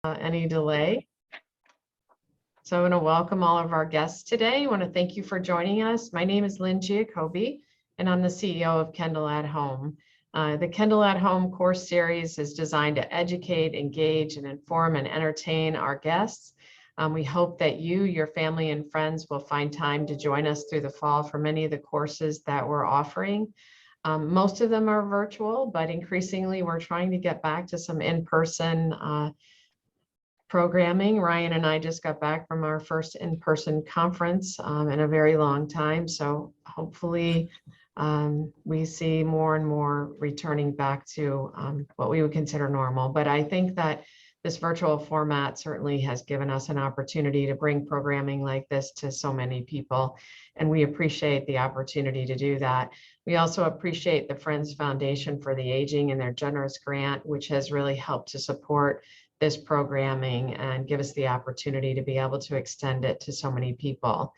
Any delay. So I want to welcome all of our guests today. I want to thank you for joining us. My name is Lynn Giacobbe, and I'm the CEO of Kendal at Home. The Kendal at Home course series is designed to educate, engage, and inform and entertain our guests. We hope that you, your family, and friends will find time to join us through the fall for many of the courses that we're offering. Most of them are virtual, but increasingly we're trying to get back to some in-person programming. Ryan and I just got back from our first in-person conference in a very long time. So hopefully we see more and more returning back to what we would consider normal. But I think that this virtual format certainly has given us an opportunity to bring programming like this to so many people. And we appreciate the opportunity to do that. We also appreciate the Friends Foundation for the Aging and their generous grant, which has really helped to support this programming and give us the opportunity to be able to extend it to so many people.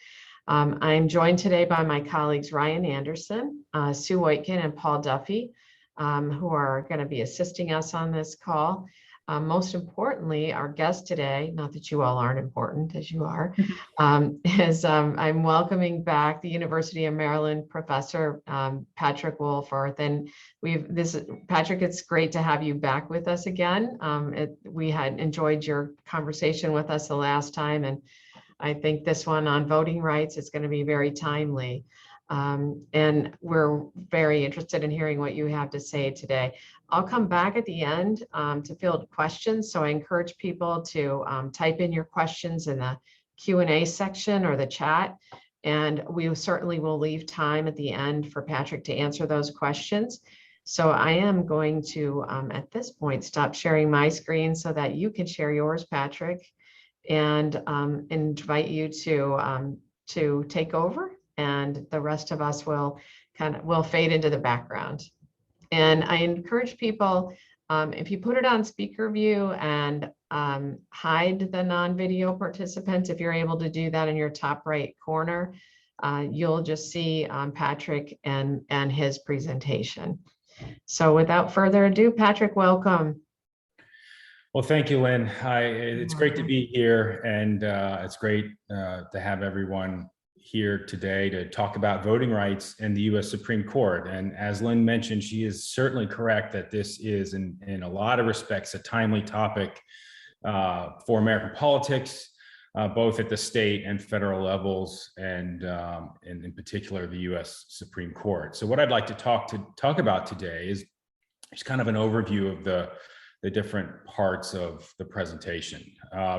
I'm joined today by my colleagues Ryan Anderson, Sue Whitekin, and Paul Duffy, who are going to be assisting us on this call. Most importantly, our guest today, not that you all aren't important as you are, is I'm welcoming back the University of Maryland professor, Patrick Wohlforth. And Patrick, it's great to have you back with us again. We had enjoyed your conversation with us the last time, and I think this one on voting rights is going to be very timely. And we're very interested in hearing what you have to say today. I'll come back at the end to field questions. So I encourage people to type in your questions in the Q&A section or the chat. And we certainly will leave time at the end for Patrick to answer those questions. So I am going to, at this point, stop sharing my screen so that you can share yours, Patrick, and invite you to take over. And the rest of us will fade into the background. And I encourage people, if you put it on speaker view and hide the non-video participants, if you're able to do that in your top right corner, you'll just see Patrick and his presentation. So without further ado, Patrick, welcome. Well, thank you, Lynn. It's great to be here, and it's great to have everyone here today to talk about voting rights in the U.S. Supreme Court. And as Lynn mentioned, she is certainly correct that this is, in a lot of respects, a timely topic for American politics, both at the state and federal levels, and in particular, the U.S. Supreme Court. So what I'd like to talk about today is just kind of an overview of the different parts of the presentation.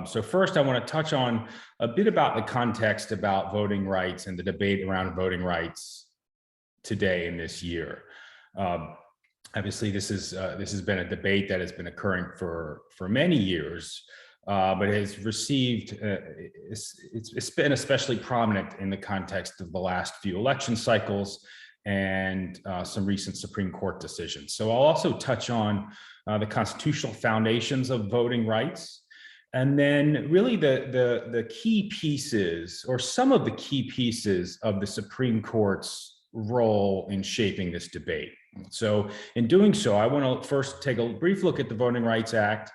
So first, I want to touch on a bit about the context about voting rights and the debate around voting rights today in this year. Obviously, this has been a debate that has been occurring for many years, but has received, it's been especially prominent in the context of the last few election cycles and some recent Supreme Court decisions. So I'll also touch on the constitutional foundations of voting rights, and then really the key pieces, or some of the key pieces, of the Supreme Court's role in shaping this debate. So in doing so, I want to first take a brief look at the Voting Rights Act,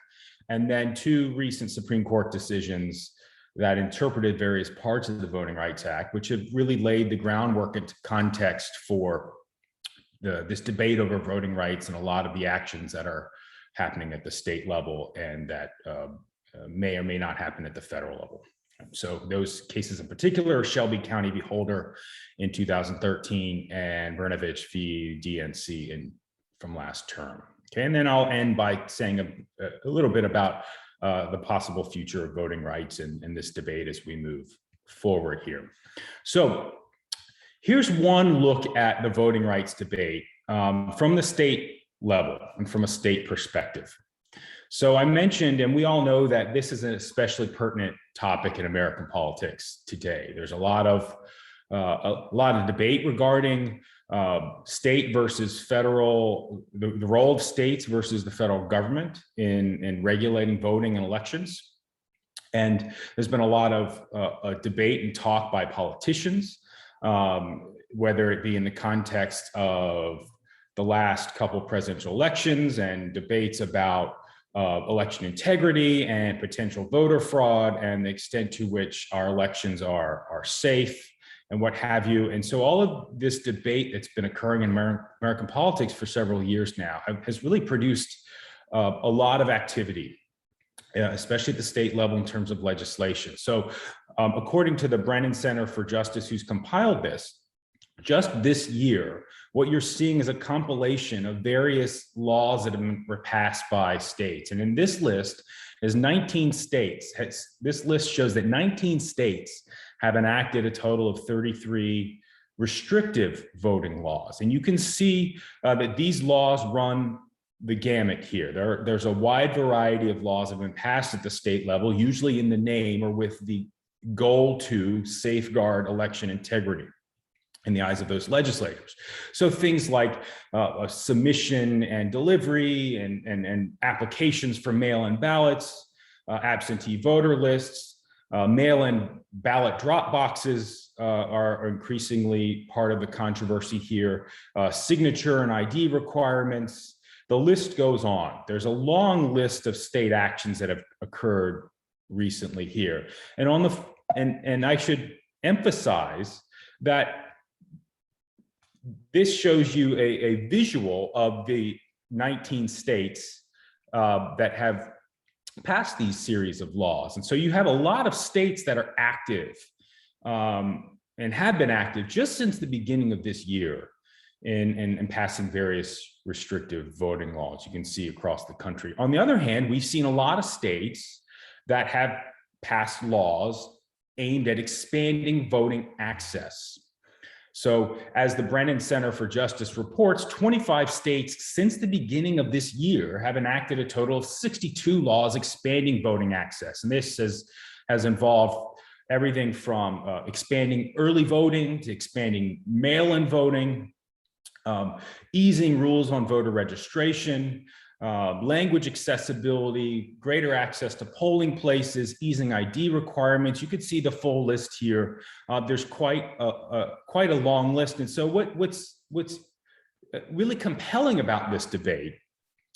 and then two recent Supreme Court decisions that interpreted various parts of the Voting Rights Act, which have really laid the groundwork and context for this debate over voting rights and a lot of the actions that are happening at the state level and that may or may not happen at the federal level. So those cases in particular are Shelby County v. Holder in 2013 and Brnovich v. DNC from last term. Okay, and then I'll end by saying a little bit about the possible future of voting rights in this debate as we move forward here. So here's one look at the voting rights debate from the state level and from a state perspective. So I mentioned, and we all know that this is an especially pertinent topic in American politics today. There's a lot of debate regarding state versus federal, the role of states versus the federal government in regulating voting and elections. And there's been a lot of debate and talk by politicians, whether it be in the context of the last couple presidential elections and debates about election integrity and potential voter fraud, and the extent to which our elections are safe and what have you. And so all of this debate that's been occurring in American politics for several years now has really produced a lot of activity, especially at the state level in terms of legislation. So according to the Brennan Center for Justice, who's compiled this, just this year, what you're seeing is a compilation of various laws that have been passed by states. And in this list is 19 states. This list shows that 19 states have enacted a total of 33 restrictive voting laws. And you can see that these laws run the gamut here. There's a wide variety of laws that have been passed at the state level, usually in the name or with the goal to safeguard election integrity in the eyes of those legislators. So things like submission and delivery and applications for mail-in ballots, absentee voter lists, mail-in ballot drop boxes are increasingly part of the controversy here, signature and ID requirements. The list goes on. There's a long list of state actions that have occurred recently here. And I should emphasize that this shows you a visual of the 19 states that have passed these series of laws. And so you have a lot of states that are active and have been active just since the beginning of this year in passing various restrictive voting laws you can see across the country. On the other hand, we've seen a lot of states that have passed laws aimed at expanding voting access. So as the Brennan Center for Justice reports, 25 states since the beginning of this year have enacted a total of 62 laws expanding voting access. And this has involved everything from expanding early voting to expanding mail-in voting, easing rules on voter registration, language accessibility, greater access to polling places, easing ID requirements. You could see the full list here. There's quite a long list. And so what's really compelling about this debate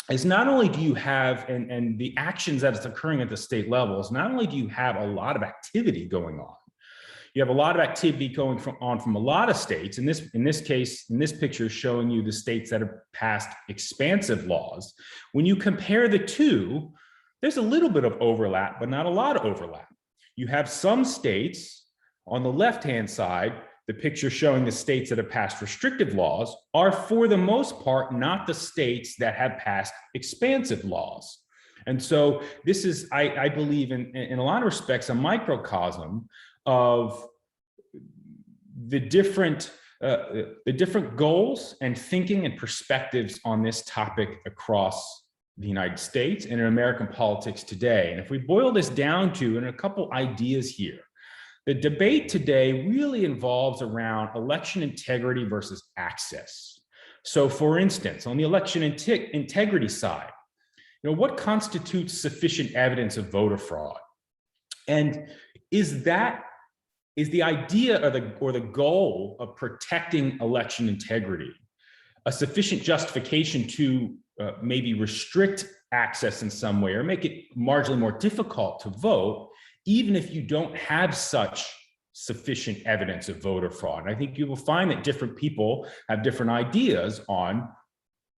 is not only do you have, and the actions that is occurring at the state levels, not only do you have a lot of activity going on, you have a lot of activity going on from a lot of states. In this case, in this picture is showing you the states that have passed expansive laws. When you compare the two, there's a little bit of overlap, but not a lot of overlap. You have some states on the left-hand side, the picture showing the states that have passed restrictive laws are for the most part not the states that have passed expansive laws. And so this is, I believe in a lot of respects, a microcosm of the different goals and thinking and perspectives on this topic across the United States and in American politics today. And if we boil this down to, and a couple ideas here, the debate today really involves around election integrity versus access. So for instance, on the election integrity side, what constitutes sufficient evidence of voter fraud? And is the idea or the goal of protecting election integrity a sufficient justification to maybe restrict access in some way or make it marginally more difficult to vote, even if you don't have such sufficient evidence of voter fraud? And I think you will find that different people have different ideas on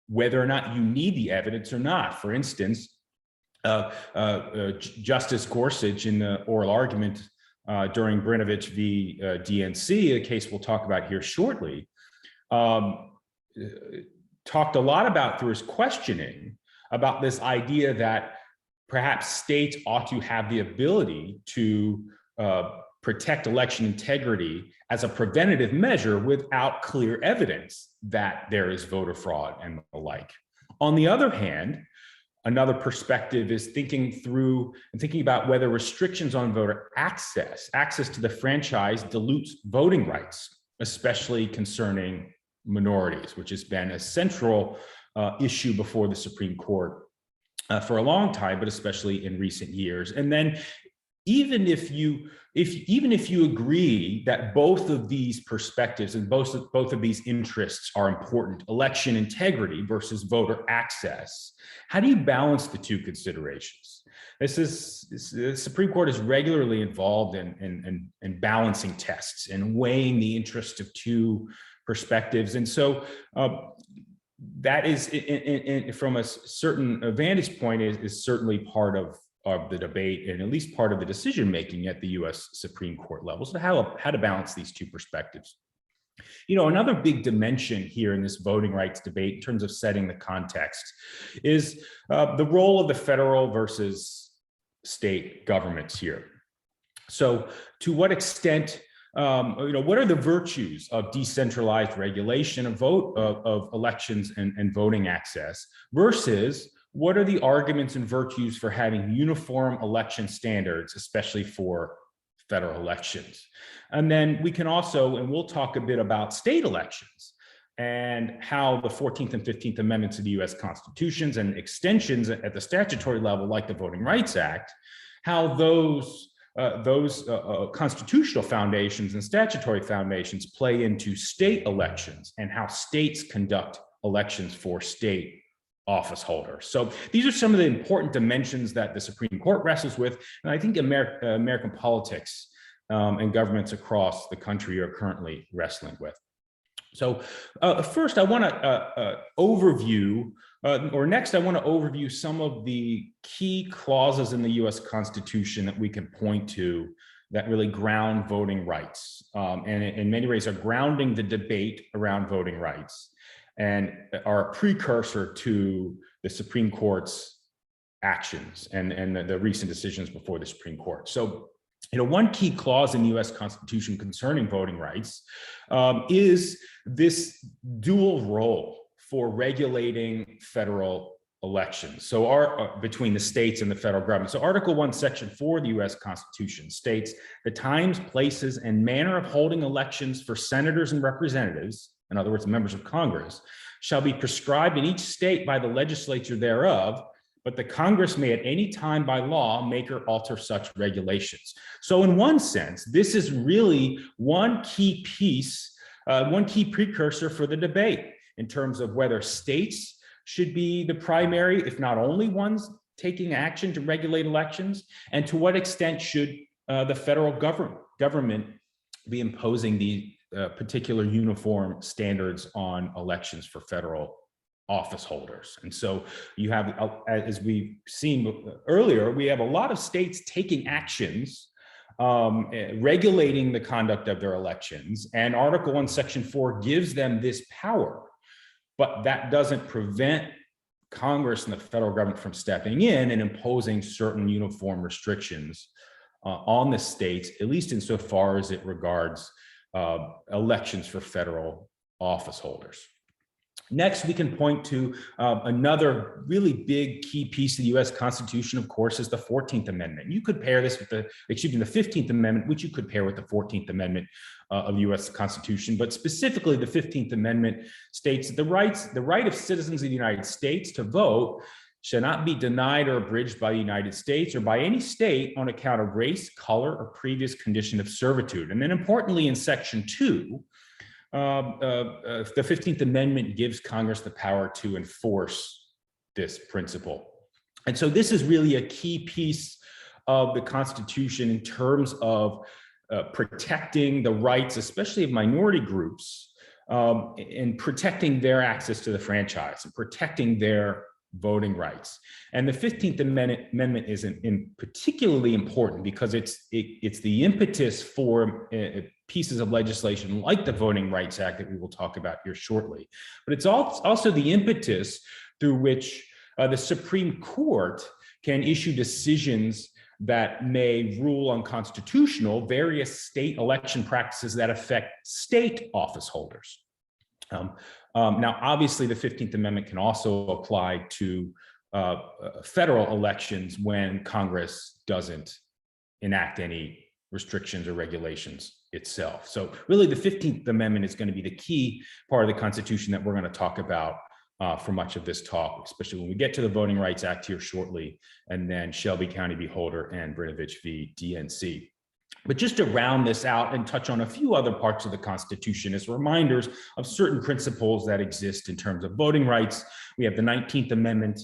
whether or not you need the evidence or not. For instance, Justice Gorsuch in the oral argument during Brinovich v. DNC, a case we'll talk about here shortly, talked a lot about, through his questioning, about this idea that perhaps states ought to have the ability to protect election integrity as a preventative measure without clear evidence that there is voter fraud and the like. On the other hand, another perspective is thinking through and thinking about whether restrictions on voter access to the franchise dilutes voting rights, especially concerning minorities, which has been a central issue before the Supreme Court for a long time, but especially in recent years. And then even if you agree that both of these perspectives and both of these interests are important, election integrity versus voter access, how do you balance the two considerations? The Supreme Court is regularly involved in balancing tests and weighing the interest of two perspectives. And so that is, from a certain vantage point, is certainly part of the debate and at least part of the decision making at the U.S. Supreme Court level. So how to balance these two perspectives. You know, another big dimension here in this voting rights debate in terms of setting the context is the role of the federal versus state governments here. So to what extent, what are the virtues of decentralized regulation of elections and voting access versus what are the arguments and virtues for having uniform election standards, especially for federal elections? And then we can also, and we'll talk a bit about state elections and how the 14th and 15th Amendments of the US Constitutions and extensions at the statutory level, like the Voting Rights Act, how those constitutional foundations and statutory foundations play into state elections and how states conduct elections for state office holders. So these are some of the important dimensions that the Supreme Court wrestles with, and I think American politics and governments across the country are currently wrestling with. So first, I want to overview some of the key clauses in the U.S. Constitution that we can point to that really ground voting rights, and in many ways are grounding the debate around voting rights and are a precursor to the Supreme Court's actions and the recent decisions before the Supreme Court. So, one key clause in the U.S. Constitution concerning voting rights is this dual role for regulating federal elections. So between the states and the federal government. So Article 1, Section 4 of the U.S. Constitution states the times, places, and manner of holding elections for senators and representatives, in other words, members of Congress, shall be prescribed in each state by the legislature thereof, but the Congress may at any time by law make or alter such regulations. So in one sense, this is really one key piece, one key precursor for the debate in terms of whether states should be the primary, if not only ones taking action to regulate elections, and to what extent should the federal government be imposing the particular uniform standards on elections for federal office holders. And so you have, as we've seen earlier, we have a lot of states taking actions regulating the conduct of their elections, and Article 1, Section 4 gives them this power, but that doesn't prevent Congress and the federal government from stepping in and imposing certain uniform restrictions on the states, at least insofar as it regards elections for federal office holders. Next, we can point to another really big key piece of the U.S. Constitution, of course, is the 14th Amendment. You could pair this with the 15th Amendment, which you could pair with the 14th Amendment of the U.S. Constitution. But specifically, the 15th Amendment states that the right of citizens of the United States to vote shall not be denied or abridged by the United States or by any state on account of race, color, or previous condition of servitude. And then importantly, in Section 2, the 15th Amendment gives Congress the power to enforce this principle. And so this is really a key piece of the Constitution in terms of protecting the rights, especially of minority groups, and protecting their access to the franchise and protecting their voting rights. And the 15th Amendment is particularly important because it's the impetus for pieces of legislation like the Voting Rights Act that we will talk about here shortly. But it's also the impetus through which the Supreme Court can issue decisions that may rule unconstitutional various state election practices that affect state office holders. Now, obviously, the 15th Amendment can also apply to federal elections when Congress doesn't enact any restrictions or regulations itself. So really, the 15th Amendment is going to be the key part of the Constitution that we're going to talk about for much of this talk, especially when we get to the Voting Rights Act here shortly, and then Shelby County v. Holder and Brinovich v. DNC. But just to round this out and touch on a few other parts of the Constitution as reminders of certain principles that exist in terms of voting rights. We have the 19th Amendment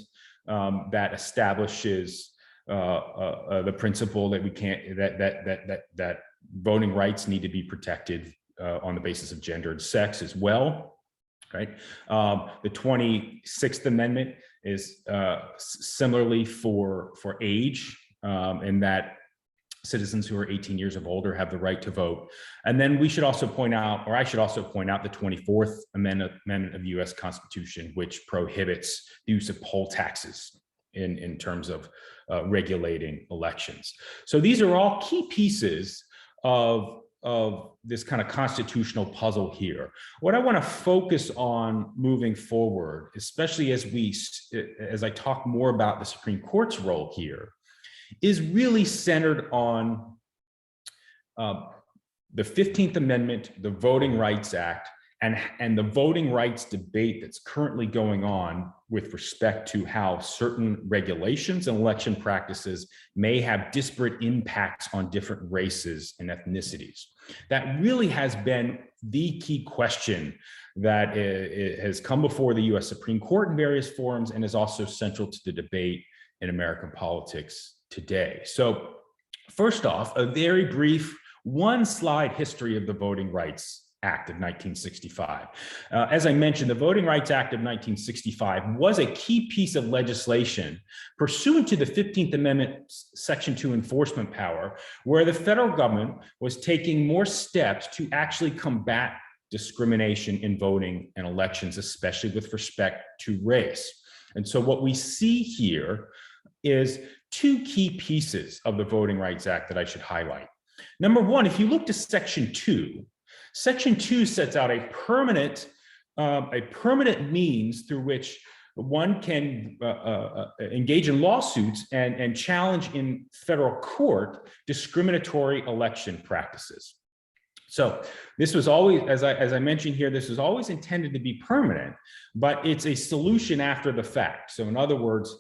that establishes the principle that we can't that voting rights need to be protected on the basis of gender and sex as well. Right. The 26th Amendment is similarly for age, in that citizens who are 18 years of older have the right to vote. And then we should also point out, or I should also point out, the 24th Amendment of the U.S. Constitution, which prohibits the use of poll taxes in terms of regulating elections. So these are all key pieces of this kind of constitutional puzzle here. What I want to focus on moving forward, especially as I talk more about the Supreme Court's role here, is really centered on the 15th Amendment, the Voting Rights Act, and the voting rights debate that's currently going on with respect to how certain regulations and election practices may have disparate impacts on different races and ethnicities. That really has been the key question that has come before the US Supreme Court in various forums and is also central to the debate in American politics today. So first off, a very brief one-slide history of the Voting Rights Act of 1965. As I mentioned, the Voting Rights Act of 1965 was a key piece of legislation pursuant to the 15th Amendment Section 2 enforcement power, where the federal government was taking more steps to actually combat discrimination in voting and elections, especially with respect to race. And so what we see here is two key pieces of the Voting Rights Act that I should highlight. Number one, if you look to Section 2, Section 2 sets out a permanent means through which one can engage in lawsuits and challenge in federal court discriminatory election practices. So this was always, as I mentioned here, this was always intended to be permanent, but it's a solution after the fact. So in other words,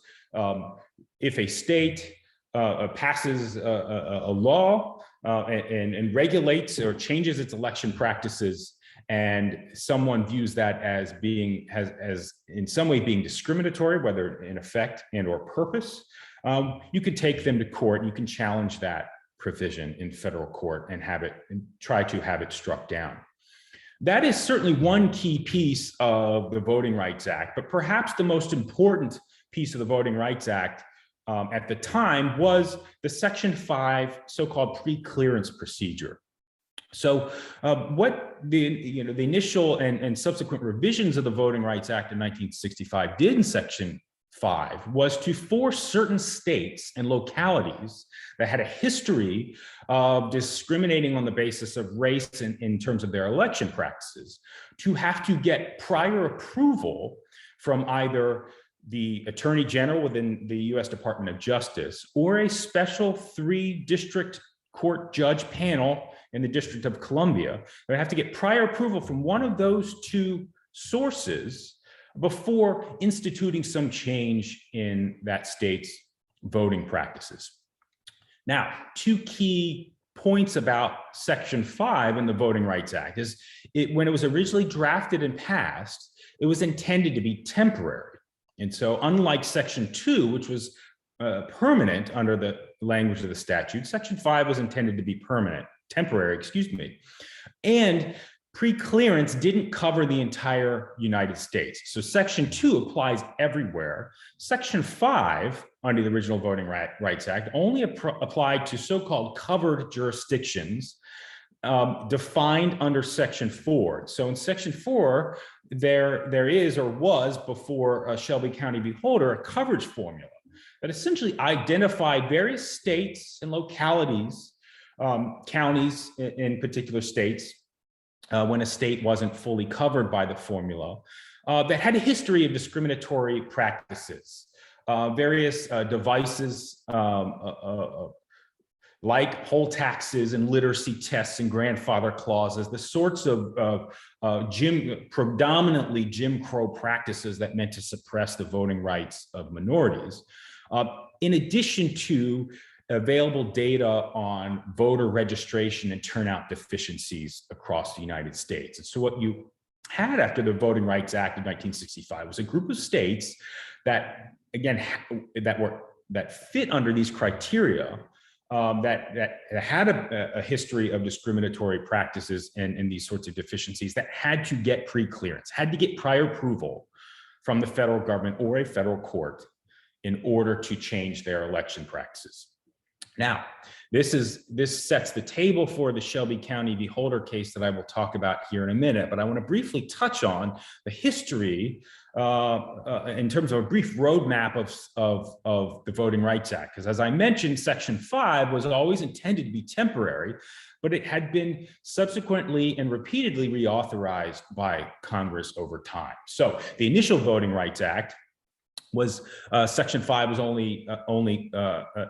if a state passes a law and regulates or changes its election practices, and someone views that as being as in some way being discriminatory, whether in effect and or purpose, you could take them to court. You can challenge that provision in federal court and try to have it struck down. That is certainly one key piece of the Voting Rights Act, but perhaps the most important piece of the Voting Rights Act at the time was the Section 5 so-called pre-clearance procedure. So what the initial and subsequent revisions of the Voting Rights Act of 1965 did in Section 5 was to force certain states and localities that had a history of discriminating on the basis of race in terms of their election practices to have to get prior approval from either the Attorney General within the U.S. Department of Justice or a special 3-district court judge panel in the District of Columbia. They have to get prior approval from one of those two sources before instituting some change in that state's voting practices. Now, two key points about Section 5 in the Voting Rights Act is when it was originally drafted and passed, it was intended to be temporary. And so unlike Section 2, which was permanent under the language of the statute, Section 5 was intended to be temporary, excuse me. And pre-clearance didn't cover the entire United States. So Section 2 applies everywhere. Section 5, under the original Voting Rights Act, only applied to so-called covered jurisdictions defined under Section 4. So in Section 4, there is or was before Shelby County v. Holder a coverage formula that essentially identified various states and localities, counties in particular states, when a state wasn't fully covered by the formula, that had a history of discriminatory practices, various devices like poll taxes and literacy tests and grandfather clauses, the sorts of predominantly Jim Crow practices that meant to suppress the voting rights of minorities, in addition to available data on voter registration and turnout deficiencies across the United States. And so what you had after the Voting Rights Act of 1965 was a group of states that, again, that fit under these criteria, that had a history of discriminatory practices and these sorts of deficiencies, that had to get pre-clearance, had to get prior approval from the federal government or a federal court in order to change their election practices. Now, this sets the table for the Shelby County v. Holder case that I will talk about here in a minute, but I want to briefly touch on the history in terms of a brief roadmap of the Voting Rights Act. Because as I mentioned, Section 5 was always intended to be temporary, but it had been subsequently and repeatedly reauthorized by Congress over time. So the initial Voting Rights Act was Section 5 was only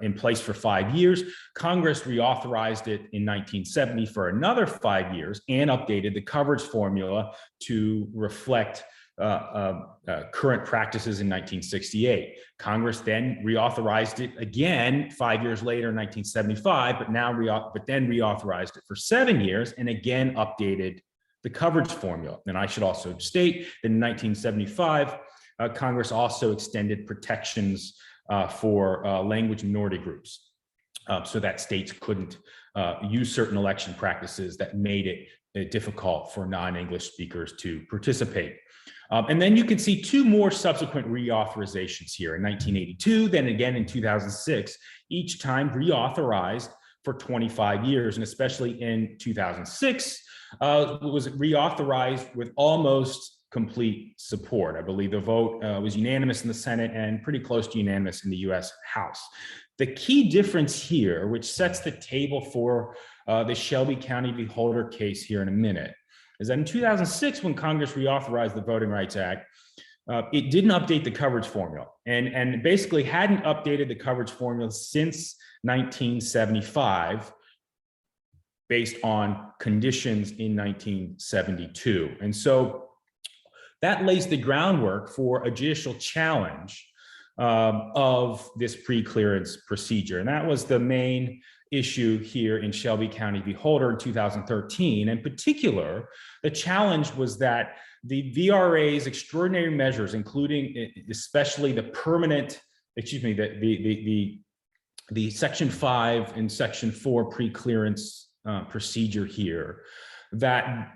in place for 5 years. Congress reauthorized it in 1970 for another 5 years and updated the coverage formula to reflect current practices in 1968. Congress then reauthorized it again 5 years later in 1975, but then reauthorized it for 7 years and again updated the coverage formula. And I should also state that in 1975, Congress also extended protections for language minority groups so that states couldn't use certain election practices that made it difficult for non-English speakers to participate. And then you can see two more subsequent reauthorizations here in 1982, then again in 2006, each time reauthorized for 25 years. And especially in 2006, was reauthorized with almost complete support. I believe the vote was unanimous in the Senate and pretty close to unanimous in the US House. The key difference here, which sets the table for the Shelby County v. Holder case here in a minute, is that in 2006, when Congress reauthorized the Voting Rights Act, it didn't update the coverage formula and basically hadn't updated the coverage formula since 1975 based on conditions in 1972. And so that lays the groundwork for a judicial challenge of this pre-clearance procedure. And that was the main issue here in Shelby County v. Holder in 2013. In particular, the challenge was that the VRA's extraordinary measures, including especially the permanent, the Section 5 and Section 4 pre-clearance procedure here, that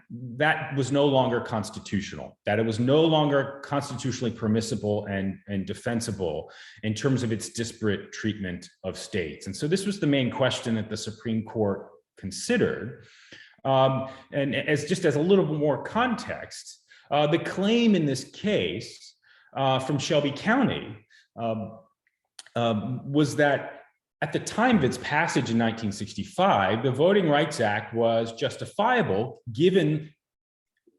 was no longer constitutional, that it was no longer constitutionally permissible and defensible in terms of its disparate treatment of states. And so this was the main question that the Supreme Court considered. And as a little bit more context, the claim in this case from Shelby County was that at the time of its passage in 1965, the Voting Rights Act was justifiable given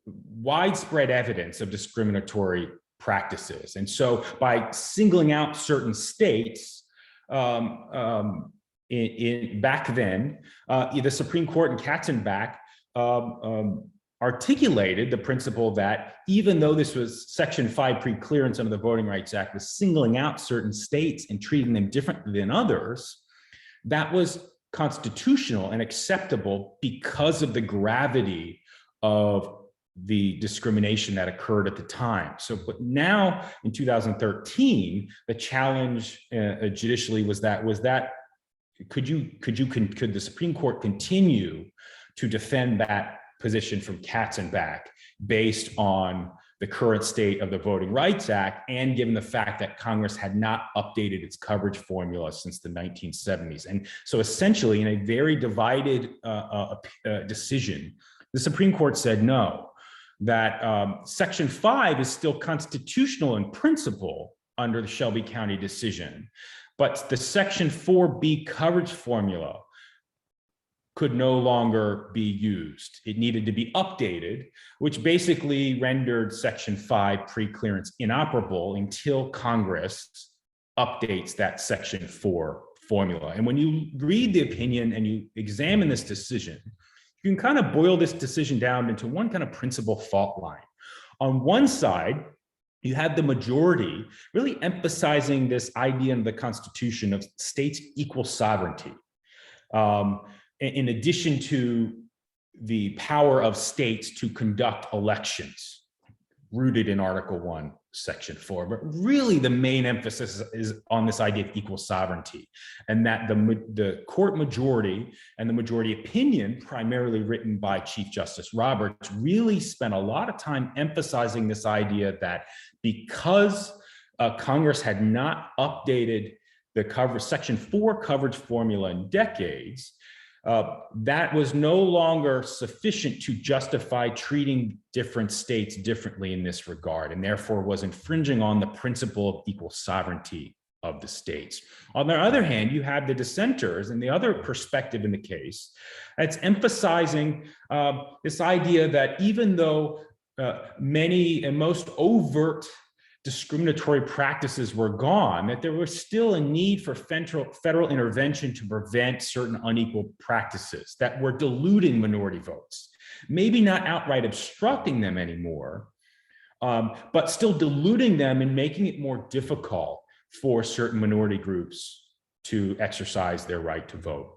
widespread evidence of discriminatory practices. And so by singling out certain states back then, the Supreme Court in Katzenbach articulated the principle that even though this was Section 5 pre-clearance under the Voting Rights Act was singling out certain states and treating them differently than others, that was constitutional and acceptable because of the gravity of the discrimination that occurred at the time. So, but now in 2013, the challenge judicially was that could the Supreme Court continue to defend that position from Katzenbach based on the current state of the Voting Rights Act and given the fact that Congress had not updated its coverage formula since the 1970s. And so essentially in a very divided decision, the Supreme Court said no, that Section 5 is still constitutional in principle under the Shelby County decision, but the Section 4B coverage formula could no longer be used. It needed to be updated, which basically rendered Section 5 pre-clearance inoperable until Congress updates that Section 4 formula. And when you read the opinion and you examine this decision, you can kind of boil this decision down into one kind of principal fault line. On one side, you have the majority really emphasizing this idea in the Constitution of states' equal sovereignty, in addition to the power of states to conduct elections, rooted in Article 1, Section 4. But really the main emphasis is on this idea of equal sovereignty, and that the court majority and the majority opinion, primarily written by Chief Justice Roberts, really spent a lot of time emphasizing this idea that because Congress had not updated the Section 4 coverage formula in decades, that was no longer sufficient to justify treating different states differently in this regard, and therefore was infringing on the principle of equal sovereignty of the states. On the other hand, you have the dissenters and the other perspective in the case. It's emphasizing this idea that even though many and most overt discriminatory practices were gone, that there was still a need for federal intervention to prevent certain unequal practices that were diluting minority votes. Maybe not outright obstructing them anymore, but still diluting them and making it more difficult for certain minority groups to exercise their right to vote.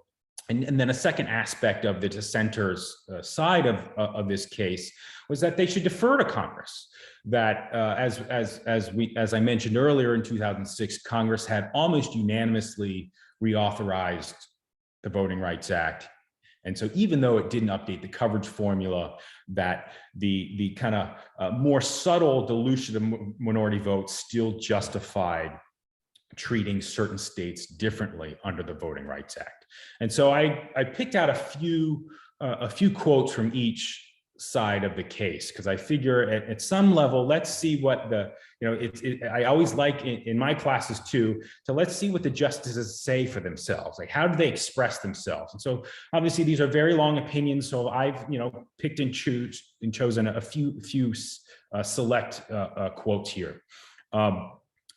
And then a second aspect of the dissenters' side of this case was that they should defer to Congress. That as I mentioned earlier, in 2006, Congress had almost unanimously reauthorized the Voting Rights Act. And so even though it didn't update the coverage formula, that the kind of more subtle dilution of minority votes still justified treating certain states differently under the Voting Rights Act. And so I picked out a few quotes from each side of the case, because I figure at some level, let's see what I always like in my classes too, to let's see what the justices say for themselves. Like, how do they express themselves? And so obviously these are very long opinions, so I've picked and chosen a few select quotes here.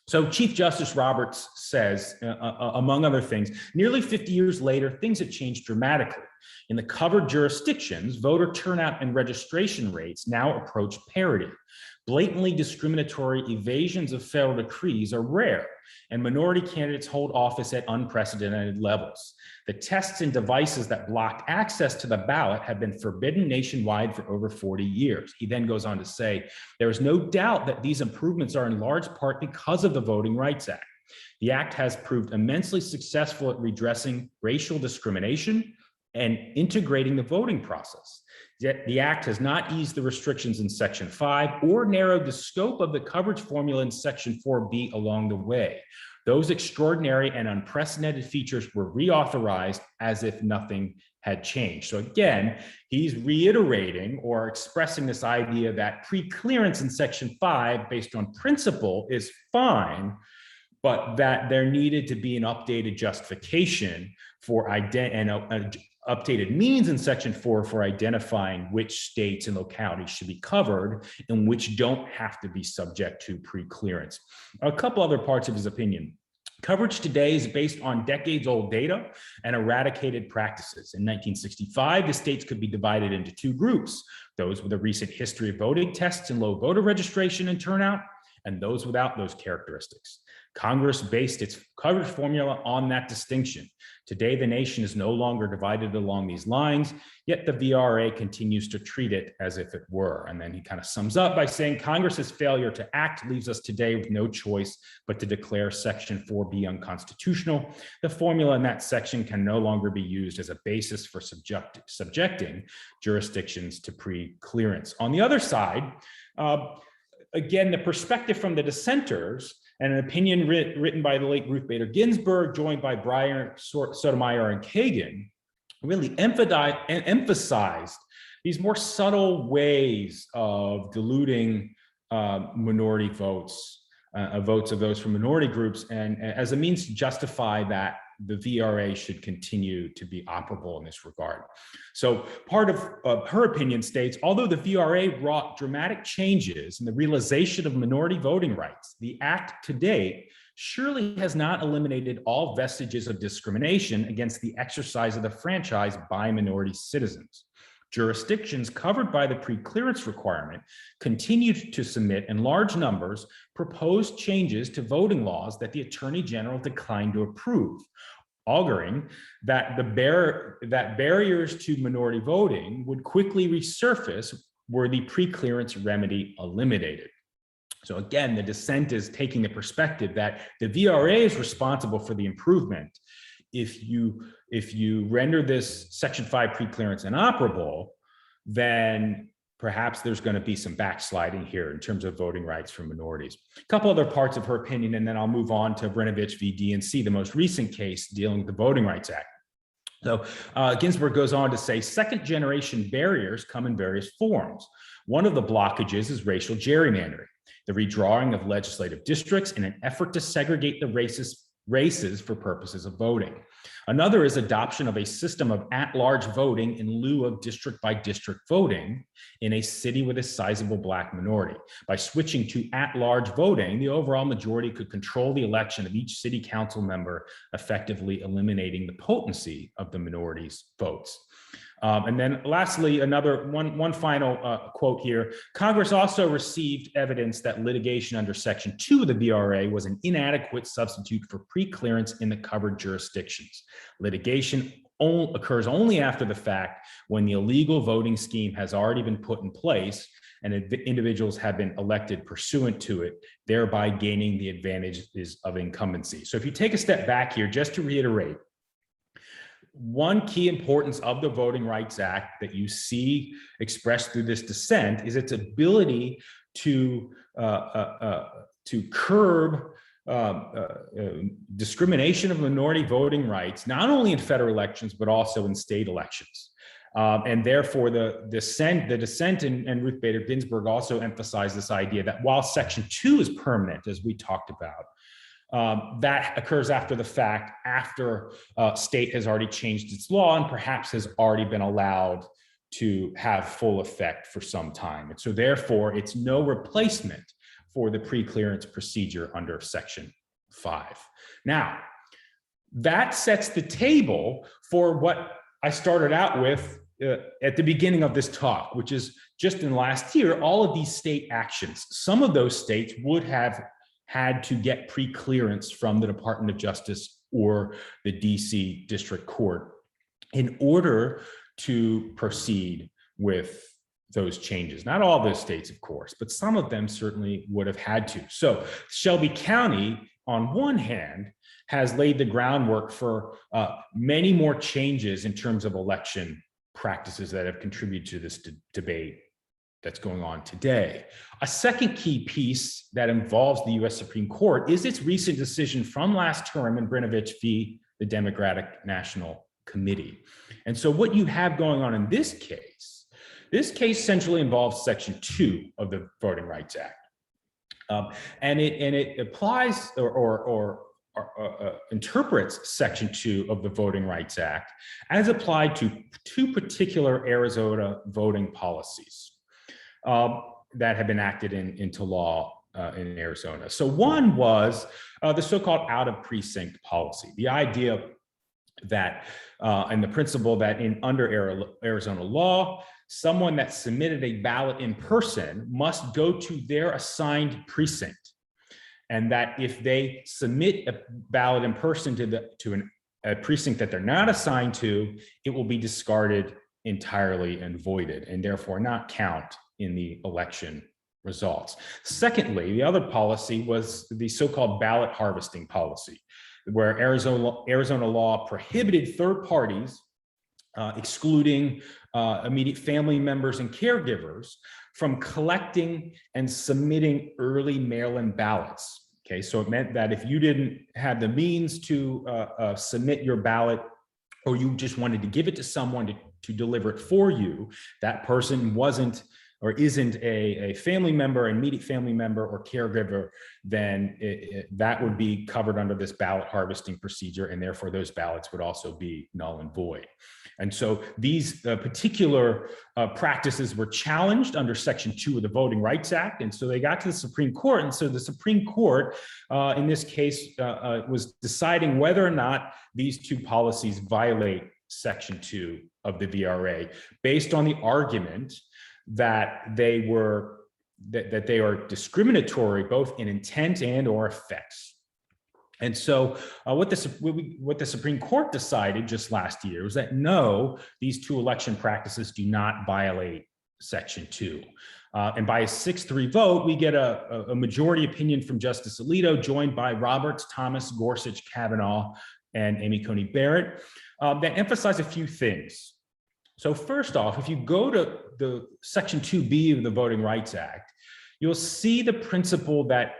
So Chief Justice Roberts says, among other things, nearly 50 years later, things have changed dramatically. In the covered jurisdictions, voter turnout and registration rates now approach parity. Blatantly discriminatory evasions of federal decrees are rare, and minority candidates hold office at unprecedented levels. The tests and devices that blocked access to the ballot have been forbidden nationwide for over 40 years. He then goes on to say, there is no doubt that these improvements are in large part because of the Voting Rights Act. The act has proved immensely successful at redressing racial discrimination and integrating the voting process. Yet the act has not eased the restrictions in Section 5 or narrowed the scope of the coverage formula in Section 4B along the way. Those extraordinary and unprecedented features were reauthorized as if nothing had changed. So again, he's reiterating or expressing this idea that pre-clearance in Section 5 based on principle is fine, but that there needed to be an updated justification for updated means in Section 4 for identifying which states and localities should be covered and which don't have to be subject to pre-clearance. A couple other parts of his opinion. Coverage today is based on decades-old data and eradicated practices. In 1965, the states could be divided into two groups, those with a recent history of voting tests and low voter registration and turnout, and those without those characteristics. Congress based its coverage formula on that distinction. Today, the nation is no longer divided along these lines, yet the VRA continues to treat it as if it were. And then he kind of sums up by saying, Congress's failure to act leaves us today with no choice but to declare Section 4B unconstitutional. The formula in that section can no longer be used as a basis for subjecting jurisdictions to pre-clearance. On the other side, again, the perspective from the dissenters and an opinion written by the late Ruth Bader Ginsburg, joined by Brian Sotomayor and Kagan, really emphasized these more subtle ways of diluting minority votes, votes of those from minority groups, and as a means to justify that the VRA should continue to be operable in this regard. So part of her opinion states, although the VRA wrought dramatic changes in the realization of minority voting rights, the act to date surely has not eliminated all vestiges of discrimination against the exercise of the franchise by minority citizens. Jurisdictions covered by the pre-clearance requirement continued to submit in large numbers proposed changes to voting laws that the Attorney General declined to approve, auguring that barriers to minority voting would quickly resurface were the pre-clearance remedy eliminated. So again, the dissent is taking the perspective that the VRA is responsible for the improvement. If you render this Section 5 pre-clearance inoperable, then perhaps there's going to be some backsliding here in terms of voting rights for minorities. A couple other parts of her opinion, and then I'll move on to Brnovich v. DNC, the most recent case dealing with the Voting Rights Act. So Ginsburg goes on to say, second-generation barriers come in various forms. One of the blockages is racial gerrymandering, the redrawing of legislative districts in an effort to segregate the races for purposes of voting. Another is adoption of a system of at-large voting in lieu of district-by-district voting in a city with a sizable Black minority. By switching to at-large voting, the overall majority could control the election of each city council member, effectively eliminating the potency of the minority's votes. And then lastly, one final quote here. Congress also received evidence that litigation under Section 2 of the VRA was an inadequate substitute for pre-clearance in the covered jurisdictions. Litigation occurs only after the fact when the illegal voting scheme has already been put in place and individuals have been elected pursuant to it, thereby gaining the advantages of incumbency. So if you take a step back here, just to reiterate, one key importance of the Voting Rights Act that you see expressed through this dissent is its ability to curb discrimination of minority voting rights, not only in federal elections, but also in state elections. And therefore, the dissent and Ruth Bader Ginsburg also emphasized this idea that while Section 2 is permanent, as we talked about, that occurs after the fact, after state has already changed its law and perhaps has already been allowed to have full effect for some time. And so therefore, it's no replacement for the pre-clearance procedure under Section 5. Now, that sets the table for what I started out with at the beginning of this talk, which is just in last year, all of these state actions. Some of those states would have had to get pre-clearance from the Department of Justice or the DC District Court in order to proceed with those changes. Not all those states, of course, but some of them certainly would have had to. So Shelby County, on one hand, has laid the groundwork for many more changes in terms of election practices that have contributed to this debate that's going on today. A second key piece that involves the US Supreme Court is its recent decision from last term in Brnovich v. the Democratic National Committee. And so what you have going on in this case centrally involves Section 2 of the Voting Rights Act. And it applies or interprets Section 2 of the Voting Rights Act as applied to two particular Arizona voting policies that have been acted into law in Arizona. So one was the so-called out-of-precinct policy, the idea that, and the principle that under Arizona law, someone that submitted a ballot in person must go to their assigned precinct. And that if they submit a ballot in person to a precinct that they're not assigned to, it will be discarded entirely and voided, and therefore not count in the election results. Secondly, the other policy was the so-called ballot harvesting policy, where Arizona law prohibited third parties, excluding immediate family members and caregivers, from collecting and submitting early mail-in ballots. Okay, so it meant that if you didn't have the means to submit your ballot, or you just wanted to give it to someone to deliver it for you, that person wasn't or isn't a family member, immediate family member or caregiver, then that would be covered under this ballot harvesting procedure, and therefore those ballots would also be null and void. And so these particular practices were challenged under Section 2 of the Voting Rights Act, and so they got to the Supreme Court, and so the Supreme Court, in this case, was deciding whether or not these two policies violate Section 2 of the VRA, based on the argument that they were that they are discriminatory both in intent and or effects. And so what the Supreme Court decided just last year was that no, these two election practices do not violate Section 2. And by a 6-3 vote, we get a majority opinion from Justice Alito, joined by Roberts, Thomas, Gorsuch, Kavanaugh, and Amy Coney Barrett, that emphasize a few things. So first off, if you go to the Section 2B of the Voting Rights Act, you'll see the principle that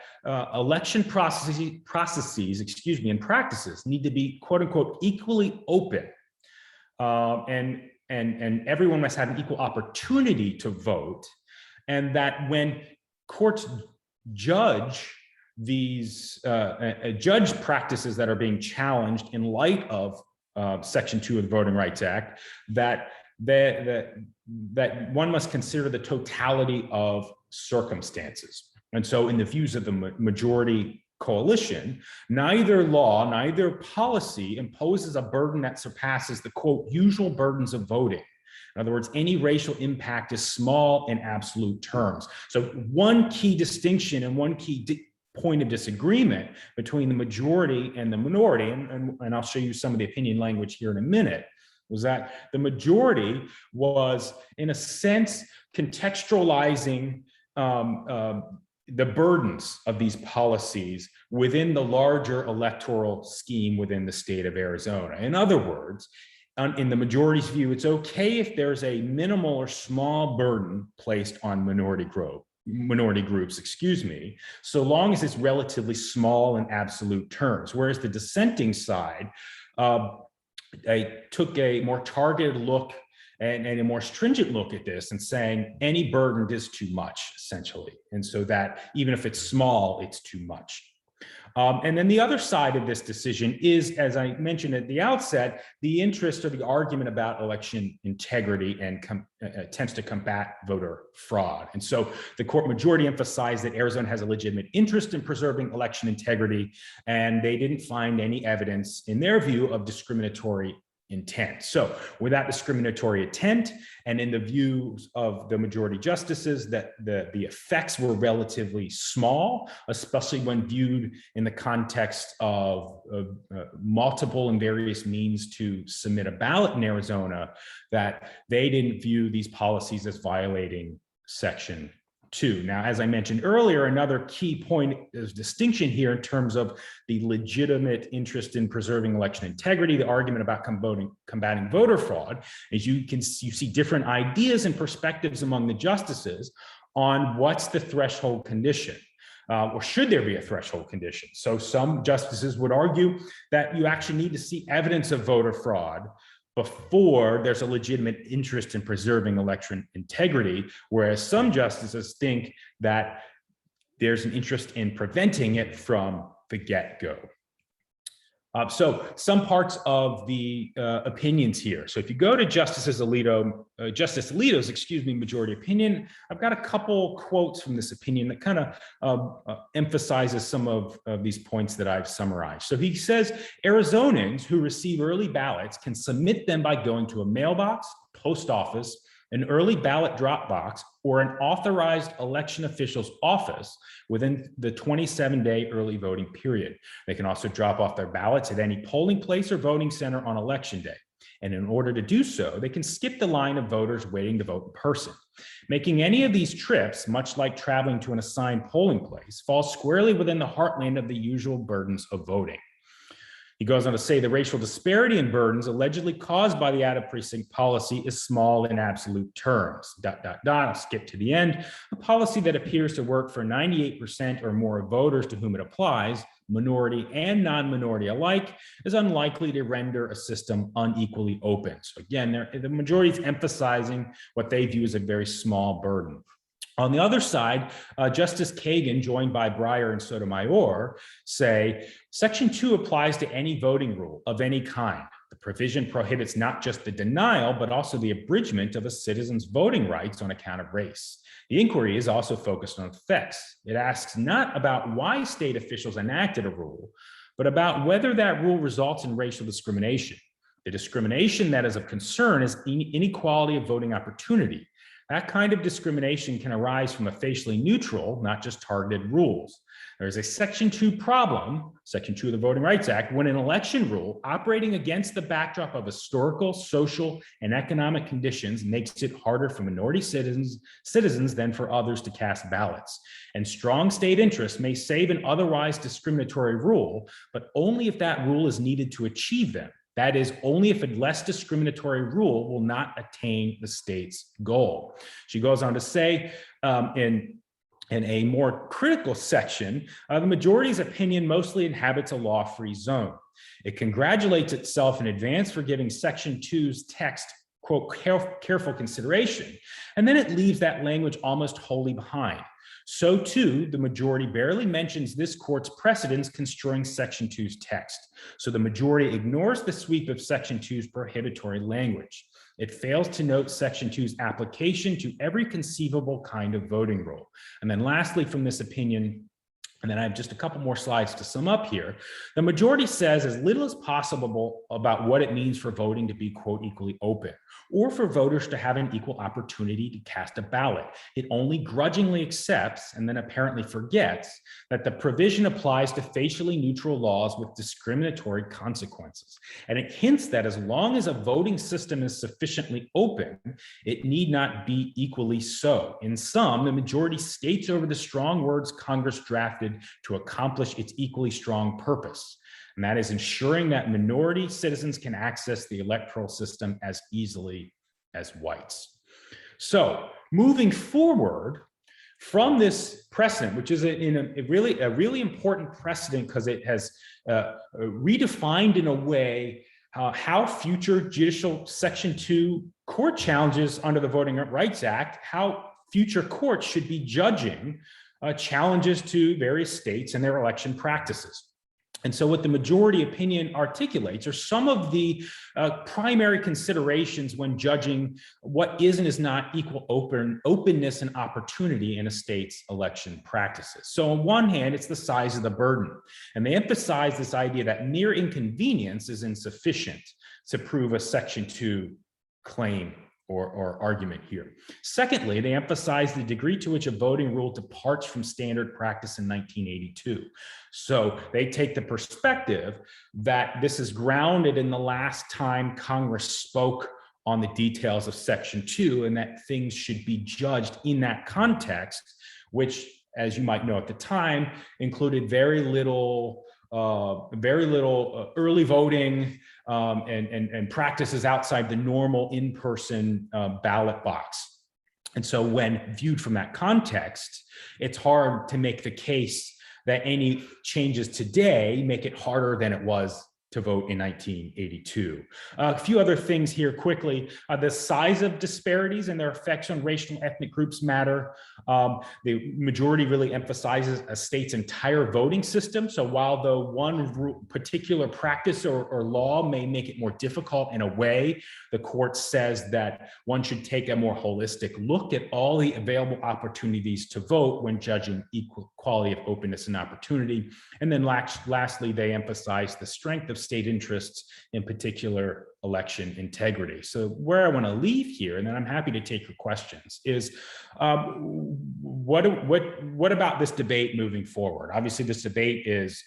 election processes, and practices need to be, quote unquote, equally open, and everyone must have an equal opportunity to vote, and that when courts judge these judge practices that are being challenged in light of Section 2 of the Voting Rights Act, that one must consider the totality of circumstances. And so in the views of the majority coalition, neither law, neither policy imposes a burden that surpasses the, quote, usual burdens of voting. In other words, any racial impact is small in absolute terms. So one key distinction and one key point of disagreement between the majority and the minority, and I'll show you some of the opinion language here in a minute, was that the majority was, in a sense, contextualizing the burdens of these policies within the larger electoral scheme within the state of Arizona. In other words, in the majority's view, it's okay if there's a minimal or small burden placed on minority groups, so long as it's relatively small in absolute terms. Whereas the dissenting side took a more targeted look and a more stringent look at this and saying any burden is too much, essentially. And so that even if it's small, it's too much. And then the other side of this decision is, as I mentioned at the outset, the interest or the argument about election integrity and attempts to combat voter fraud. And so the court majority emphasized that Arizona has a legitimate interest in preserving election integrity, and they didn't find any evidence, in their view, of discriminatory intent. So without discriminatory intent, and in the views of the majority justices, that the effects were relatively small, especially when viewed in the context of multiple and various means to submit a ballot in Arizona, that they didn't view these policies as violating Section 2. Now, as I mentioned earlier, another key point of distinction here in terms of the legitimate interest in preserving election integrity, the argument about combating voter fraud, is you see different ideas and perspectives among the justices on what's the threshold condition. Or should there be a threshold condition? So some justices would argue that you actually need to see evidence of voter fraud before there's a legitimate interest in preserving election integrity, whereas some justices think that there's an interest in preventing it from the get-go. So some parts of the opinions here. So if you go to Justice Alito's, majority opinion, I've got a couple quotes from this opinion that kind of emphasizes some of these points that I've summarized. So he says, Arizonans who receive early ballots can submit them by going to a mailbox, post office, an early ballot drop box, or an authorized election official's office within the 27-day early voting period. They can also drop off their ballots at any polling place or voting center on election day. And in order to do so, they can skip the line of voters waiting to vote in person. Making any of these trips, much like traveling to an assigned polling place, falls squarely within the heartland of the usual burdens of voting. He goes on to say the racial disparity in burdens allegedly caused by the out-of-precinct policy is small in absolute terms. I'll skip to the end. A policy that appears to work for 98% or more of voters to whom it applies minority and non-minority alike, is unlikely to render a system unequally open. So again, the majority is emphasizing what they view as a very small burden. On the other side, Justice Kagan, joined by Breyer and Sotomayor, say Section 2 applies to any voting rule of any kind. The provision prohibits not just the denial, but also the abridgment of a citizen's voting rights on account of race. The inquiry is also focused on effects. It asks not about why state officials enacted a rule, but about whether that rule results in racial discrimination. The discrimination that is of concern is inequality of voting opportunity. That kind of discrimination can arise from a facially neutral, not just targeted rules. There is a Section 2 problem, Section 2 of the Voting Rights Act, when an election rule operating against the backdrop of historical, social, and economic conditions makes it harder for minority citizens than for others to cast ballots. And strong state interest may save an otherwise discriminatory rule, but only if that rule is needed to achieve them. That is, only if a less discriminatory rule will not attain the state's goal. She goes on to say, in a more critical section, the majority's opinion mostly inhabits a law-free zone. It congratulates itself in advance for giving Section 2's text, quote, careful consideration, and then it leaves that language almost wholly behind. So too, the majority barely mentions this court's precedents construing Section 2's text. So the majority ignores the sweep of Section 2's prohibitory language. It fails to note Section 2's application to every conceivable kind of voting rule. And then lastly, from this opinion, and then I have just a couple more slides to sum up here. The majority says as little as possible about what it means for voting to be, quote, equally open, or for voters to have an equal opportunity to cast a ballot. It only grudgingly accepts and then apparently forgets that the provision applies to facially neutral laws with discriminatory consequences. And it hints that as long as a voting system is sufficiently open, it need not be equally so. In sum, the majority skates over the strong words Congress drafted to accomplish its equally strong purpose. And that is ensuring that minority citizens can access the electoral system as easily as whites. So moving forward from this precedent, which is a really important precedent because it has redefined in a way how future judicial Section 2 court challenges under the Voting Rights Act, how future courts should be judging challenges to various states and their election practices. And so what the majority opinion articulates are some of the primary considerations when judging what is and is not equal openness and opportunity in a state's election practices. So on one hand, it's the size of the burden. And they emphasize this idea that mere inconvenience is insufficient to prove a Section 2 claim or argument here. Secondly, they emphasize the degree to which a voting rule departs from standard practice in 1982. So they take the perspective that this is grounded in the last time Congress spoke on the details of Section 2 and that things should be judged in that context, which, as you might know at the time, included very little early voting and practices outside the normal in-person ballot box. And so when viewed from that context, it's hard to make the case that any changes today make it harder than it was to vote in 1982. A few other things here quickly. The size of disparities and their effects on racial and ethnic groups matter. The majority really emphasizes a state's entire voting system. So while the one particular practice or law may make it more difficult in a way, the court says that one should take a more holistic look at all the available opportunities to vote when judging equality of openness and opportunity. And then lastly, they emphasize the strength of state interests, in particular election integrity. So where I want to leave here, and then I'm happy to take your questions, is what about this debate moving forward? Obviously, this debate is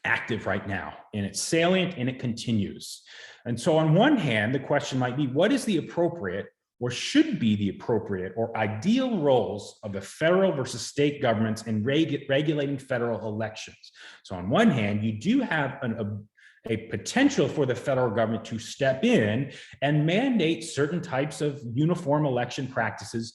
active right now, and it's salient, and it continues. And so on one hand, the question might be, what is the appropriate or should be the appropriate or ideal roles of the federal versus state governments in regulating federal elections? So on one hand, you do have a potential for the federal government to step in and mandate certain types of uniform election practices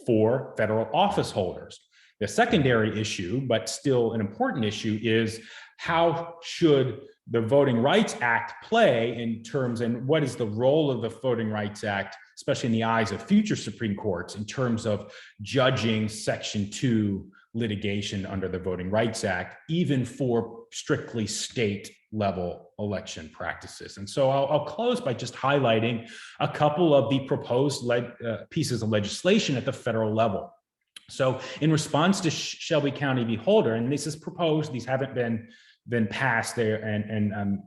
for federal office holders. The secondary issue, but still an important issue, is how should the Voting Rights Act play in terms, and what is the role of the Voting Rights Act, especially in the eyes of future Supreme Courts, in terms of judging Section 2 litigation under the Voting Rights Act, even for strictly state level election practices. And so I'll close by just highlighting a couple of the proposed pieces of legislation at the federal level. So in response to Shelby County v. Holder, and this is proposed, these haven't been passed there, and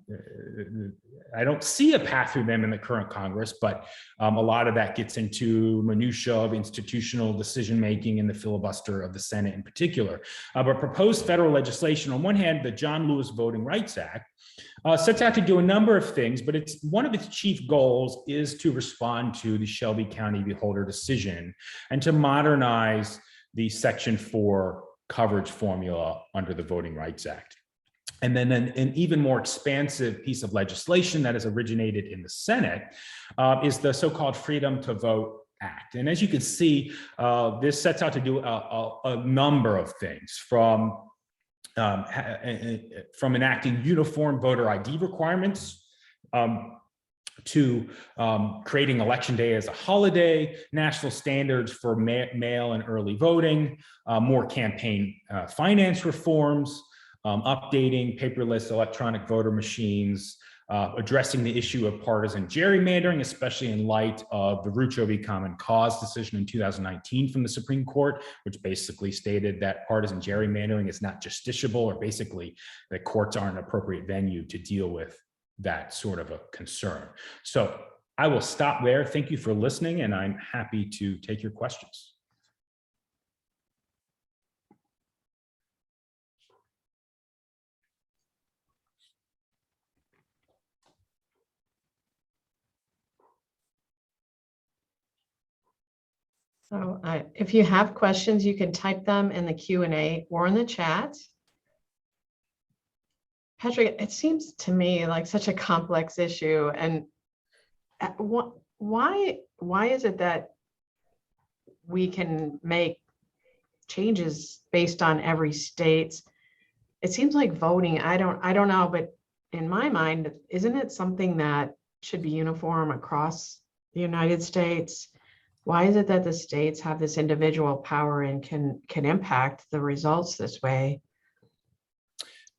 I don't see a path through them in the current Congress, but a lot of that gets into minutia of institutional decision-making in the filibuster of the Senate in particular. But proposed federal legislation, on one hand, the John Lewis Voting Rights Act, sets out to do a number of things, but one of its chief goals is to respond to the Shelby County v. Holder decision and to modernize the Section 4 coverage formula under the Voting Rights Act. And then an even more expansive piece of legislation that has originated in the Senate is the so-called Freedom to Vote Act. And as you can see, this sets out to do a number of things, from enacting uniform voter ID requirements, to creating Election Day as a holiday, national standards for mail and early voting, more campaign finance reforms, updating paperless electronic voter machines, addressing the issue of partisan gerrymandering, especially in light of the Rucho v. Common Cause decision in 2019 from the Supreme Court, which basically stated that partisan gerrymandering is not justiciable, or basically that courts aren't an appropriate venue to deal with that sort of a concern. So I will stop there. Thank you for listening, and I'm happy to take your questions. So if you have questions, you can type them in the Q&A or in the chat. Patrick, it seems to me like such a complex issue. And why is it that we can make changes based on every state? It seems like voting, I don't know, but in my mind, isn't it something that should be uniform across the United States? Why is it that the states have this individual power and can impact the results this way?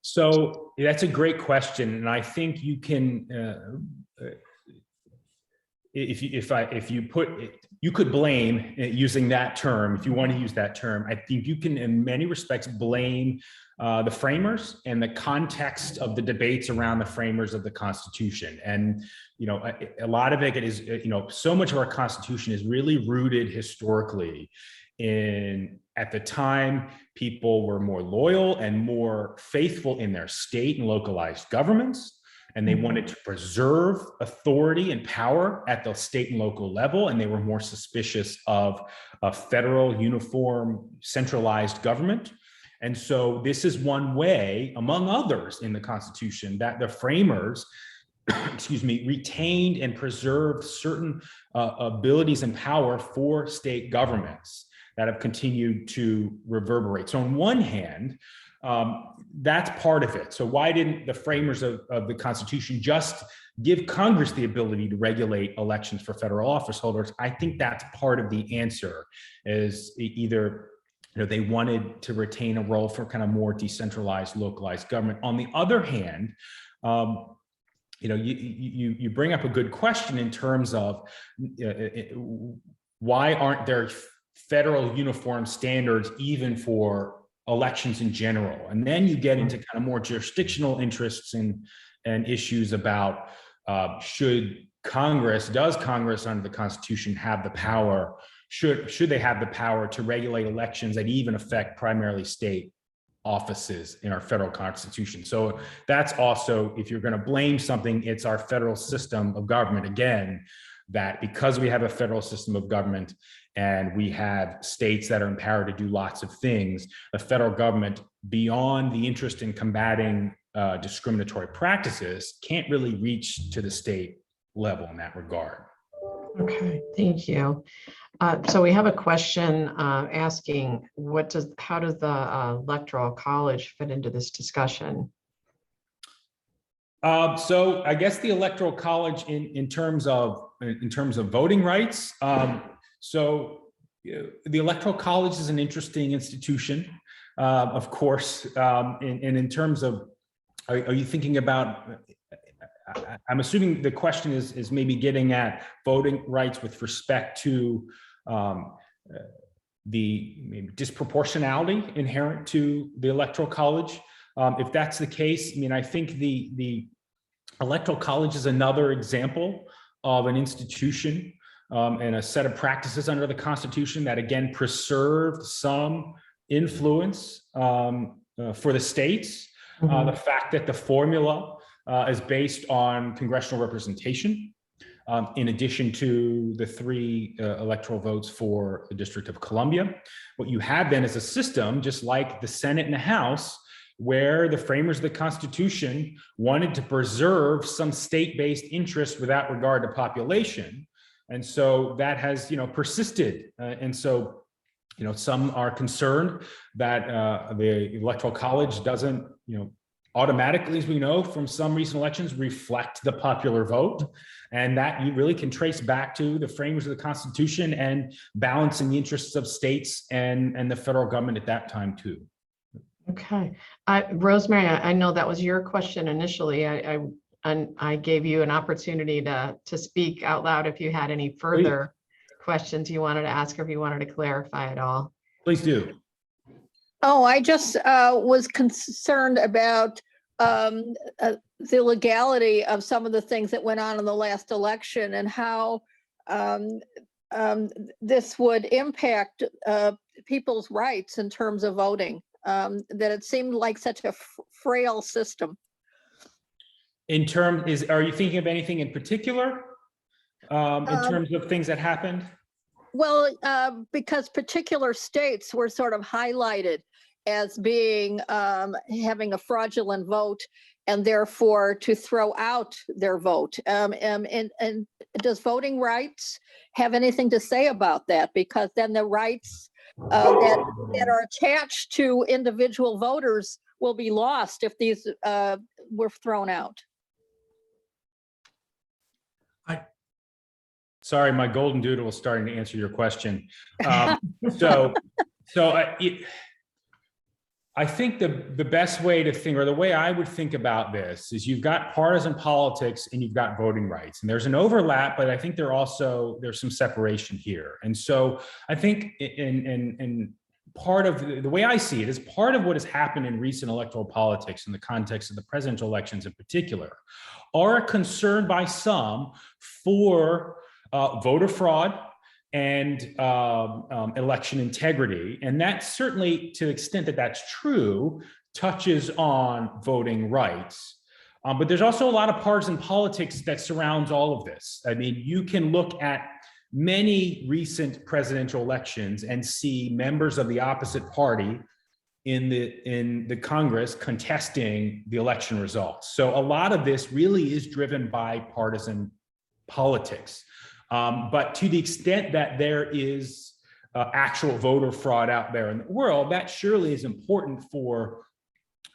So that's a great question, and I think you can, you could blame, using that term, if you want to use that term, I think you can in many respects blame the framers and the context of the debates around the framers of the Constitution. And, a lot of it is, so much of our Constitution is really rooted historically at the time, people were more loyal and more faithful in their state and localized governments, and they wanted to preserve authority and power at the state and local level, and they were more suspicious of a federal, uniform, centralized government. And so this is one way, among others in the Constitution, that the framers retained and preserved certain abilities and power for state governments that have continued to reverberate. So on one hand, that's part of it. So why didn't the framers of the Constitution just give Congress the ability to regulate elections for federal office holders? I think that's part of the answer, is either they wanted to retain a role for kind of more decentralized, localized government. On the other hand, you bring up a good question in terms of why aren't there federal uniform standards even for elections in general? And then you get into kind of more jurisdictional interests and issues about does Congress under the Constitution have the power, should they have the power to regulate elections that even affect primarily state offices in our federal Constitution? So that's also, if you're going to blame something, it's our federal system of government again, that because we have a federal system of government and we have states that are empowered to do lots of things, the federal government, beyond the interest in combating discriminatory practices, can't really reach to the state level in that regard. Okay, thank you. So we have a question asking, how does the Electoral College fit into this discussion? So I guess the Electoral College in terms of voting rights. The Electoral College is an interesting institution, of course, and in terms of, are you thinking about? I'm assuming the question is maybe getting at voting rights with respect to the maybe disproportionality inherent to the Electoral College. If that's the case, I mean, I think the Electoral College is another example of an institution and a set of practices under the Constitution that, again, preserved some influence for the states. The fact that the formula is based on congressional representation, in addition to the 3 electoral votes for the District of Columbia. What you have then is a system, just like the Senate and the House, where the framers of the Constitution wanted to preserve some state-based interest without regard to population. And so that has, persisted. And so, some are concerned that the Electoral College doesn't, automatically, as we know from some recent elections, reflect the popular vote. And that you really can trace back to the framers of the Constitution and balancing the interests of states and the federal government at that time too. Okay. Rosemary, I know that was your question initially. I gave you an opportunity to speak out loud if you had any further questions you wanted to ask, or if you wanted to clarify at all. Please do. Oh, I just was concerned about the legality of some of the things that went on in the last election and how this would impact people's rights in terms of voting. That it seemed like such a frail system. Are you thinking of anything in particular in terms of things that happened? Well, because particular states were sort of highlighted as being having a fraudulent vote, and therefore to throw out their vote. And does voting rights have anything to say about that? Because then the rights that are attached to individual voters will be lost if these were thrown out. Sorry, my golden doodle was starting to answer your question. I think the best way to think, or the way I would think about this, is you've got partisan politics and you've got voting rights, and there's an overlap, but I think there's some separation here. And so I think in part of the way I see it is part of what has happened in recent electoral politics in the context of the presidential elections in particular are a concern by some for voter fraud and election integrity. And that certainly, to the extent that that's true, touches on voting rights. But there's also a lot of partisan politics that surrounds all of this. I mean, you can look at many recent presidential elections and see members of the opposite party in the Congress contesting the election results. So a lot of this really is driven by partisan politics. But to the extent that there is actual voter fraud out there in the world, that surely is important for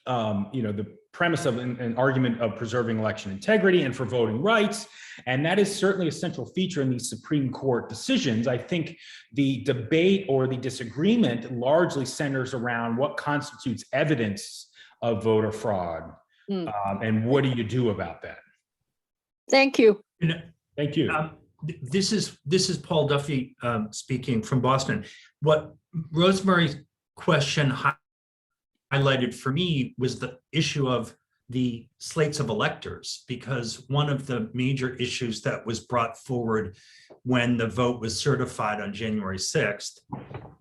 the premise of an argument of preserving election integrity and for voting rights. And that is certainly a central feature in these Supreme Court decisions. I think the debate or the disagreement largely centers around what constitutes evidence of voter fraud, and what do you do about that? Thank you. Thank you. This is Paul Duffy speaking from Boston. What Rosemary's question highlighted for me was the issue of the slates of electors, because one of the major issues that was brought forward when the vote was certified on January 6th,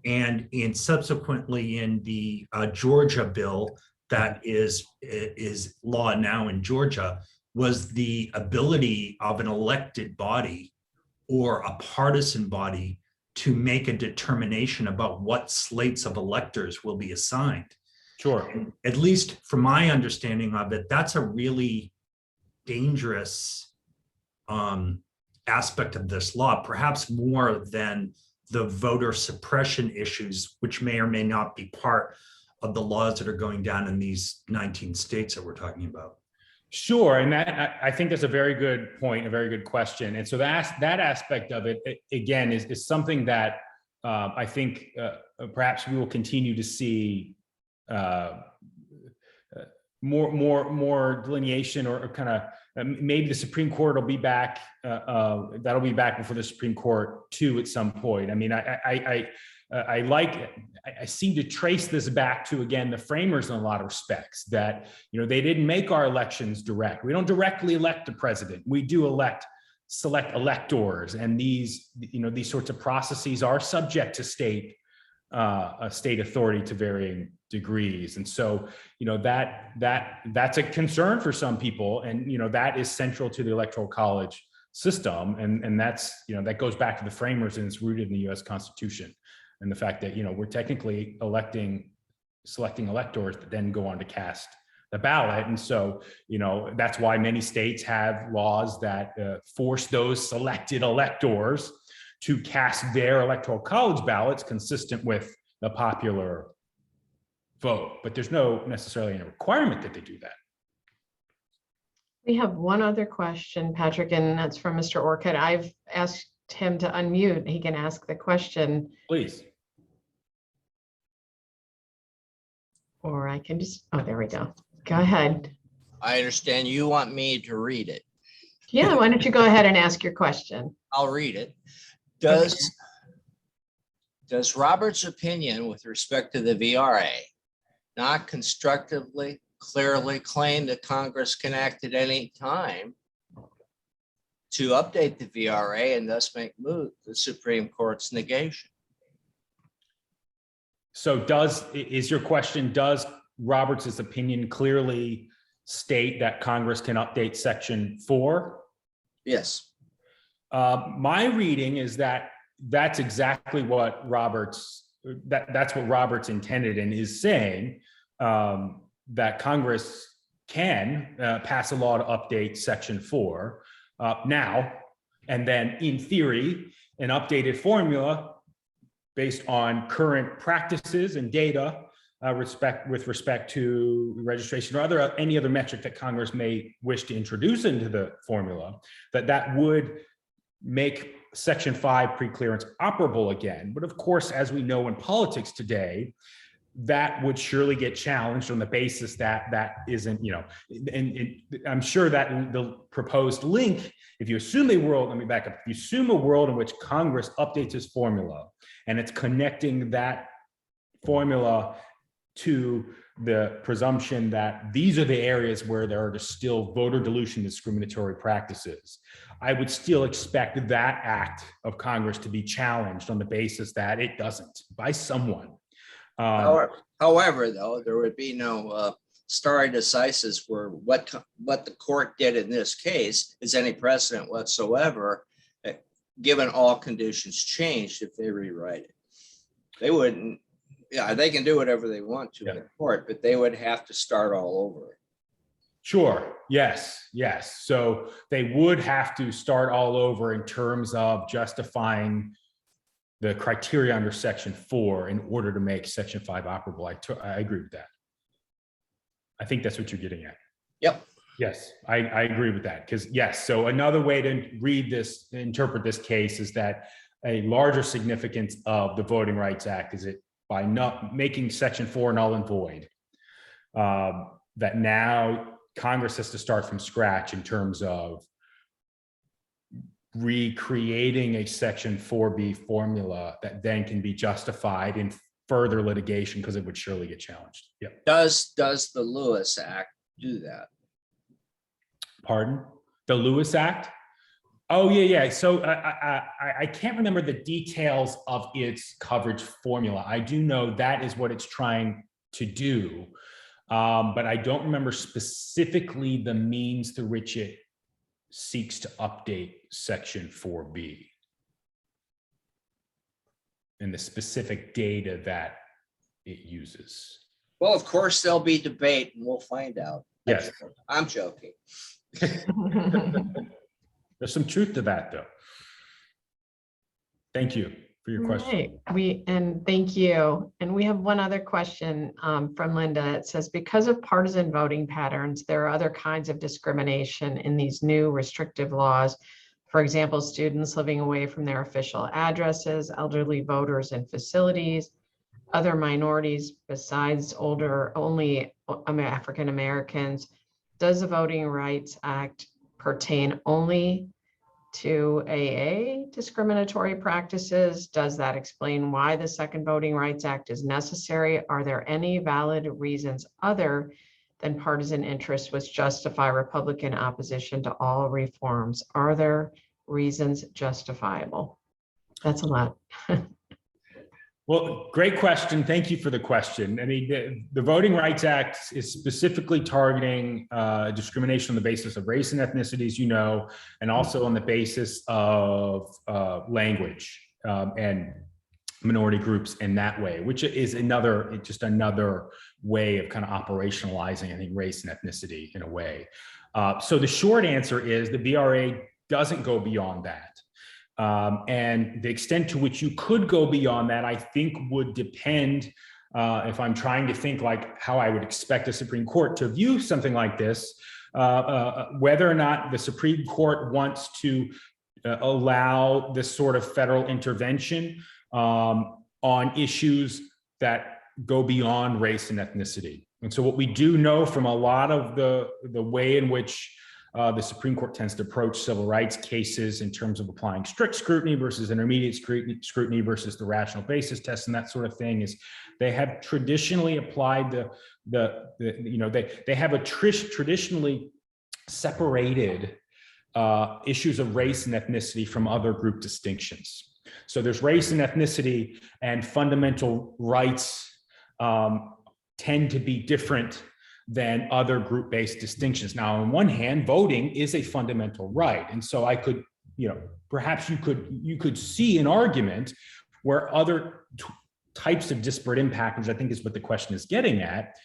and subsequently in the Georgia bill that is law now in Georgia, was the ability of an elected body or a partisan body to make a determination about what slates of electors will be assigned. Sure. And at least from my understanding of it, that's a really dangerous aspect of this law, perhaps more than the voter suppression issues, which may or may not be part of the laws that are going down in these 19 states that we're talking about? Sure, and that I think that's a very good point, a very good question. And so that aspect of it, again, is something that I think perhaps we will continue to see more delineation, or kind of maybe the Supreme Court will be back. That'll be back before the Supreme Court too at some point. I mean, I seem to trace this back to, again, the framers in a lot of respects, that, you know, they didn't make our elections direct. We don't directly elect the president. We do select electors, and these sorts of processes are subject to state authority to varying degrees. And so, you know, that's a concern for some people, and, you know, that is central to the Electoral College system, and that's, you know, that goes back to the framers, and it's rooted in the U.S. Constitution. And the fact that, you know, we're technically selecting electors that then go on to cast the ballot. And so, you know, that's why many states have laws that force those selected electors to cast their Electoral College ballots consistent with the popular vote. But there's no necessarily a requirement that they do that. We have one other question, Patrick, and that's from Mr. Orcutt. I've asked him to unmute. He can ask the question. Please. Or I can just, oh, there we go. Go ahead. I understand you want me to read it. Yeah, why don't you go ahead and ask your question? I'll read it. Does Robert's opinion with respect to the VRA not constructively, clearly claim that Congress can act at any time to update the VRA and thus make moot the Supreme Court's negation? So is your question, does Roberts' opinion clearly state that Congress can update Section 4? Yes. My reading is that that's exactly what that's what Roberts intended, and is saying that Congress can pass a law to update Section 4 now, and then in theory, an updated formula based on current practices and data with respect to registration or any other metric that Congress may wish to introduce into the formula, that would make Section 5 pre-clearance operable again. But of course, as we know in politics today, that would surely get challenged on the basis that isn't, you know, and I'm sure that the proposed link, if you assume a world, let me back up, if you assume a world in which Congress updates its formula and it's connecting that formula to the presumption that these are the areas where there are still voter dilution discriminatory practices, I would still expect that act of Congress to be challenged on the basis that it doesn't by someone. However, though, there would be no stare decisis where what the court did in this case is any precedent whatsoever, given all conditions changed if they rewrite it. They wouldn't, yeah, they can do whatever they want to in the court, but they would have to start all over. Sure, yes. So they would have to start all over in terms of justifying the criteria under Section 4 in order to make Section 5 operable. I agree with that. I think that's what you're getting at. Yep. Yes, I agree with that. Because yes, so another way to interpret this case is that a larger significance of the Voting Rights Act is it by not making Section 4 null and void, that now Congress has to start from scratch in terms of recreating a Section 4B formula that then can be justified in further litigation because it would surely get challenged. Yep. Does the Lewis Act do that? Pardon? The Lewis Act? Oh, yeah. So I can't remember the details of its coverage formula. I do know that is what it's trying to do, but I don't remember specifically the means through which it seeks to update Section 4B and the specific data that it uses. Well, of course, there'll be debate and we'll find out. Yes. I'm joking. There's some truth to that, though. Thank you. for your question. Right. And thank you. And we have one other question from Linda. It says, because of partisan voting patterns, there are other kinds of discrimination in these new restrictive laws. For example, students living away from their official addresses, elderly voters in facilities, other minorities besides only African Americans. Does the Voting Rights Act pertain only to AA discriminatory practices? Does that explain why the second Voting Rights Act is necessary? Are there any valid reasons other than partisan interest which justify Republican opposition to all reforms? Are there reasons justifiable? That's a lot. Well, great question. Thank you for the question. I mean, the Voting Rights Act is specifically targeting discrimination on the basis of race and ethnicity, as you know, and also on the basis of language and minority groups in that way, which is just another way of kind of operationalizing, I think, race and ethnicity in a way. So the short answer is the VRA doesn't go beyond that. And the extent to which you could go beyond that, I think, would depend, if I'm trying to think like how I would expect a Supreme Court to view something like this, whether or not the Supreme Court wants to allow this sort of federal intervention on issues that go beyond race and ethnicity. And so what we do know from a lot of the way in which the Supreme Court tends to approach civil rights cases in terms of applying strict scrutiny versus intermediate scrutiny versus the rational basis test and that sort of thing is they have traditionally applied they have traditionally separated issues of race and ethnicity from other group distinctions. So there's race and ethnicity, and fundamental rights tend to be different than other group-based distinctions. Now, on one hand, voting is a fundamental right. And so I could, perhaps you could see an argument where other types of disparate impact, which I think is what the question is getting at,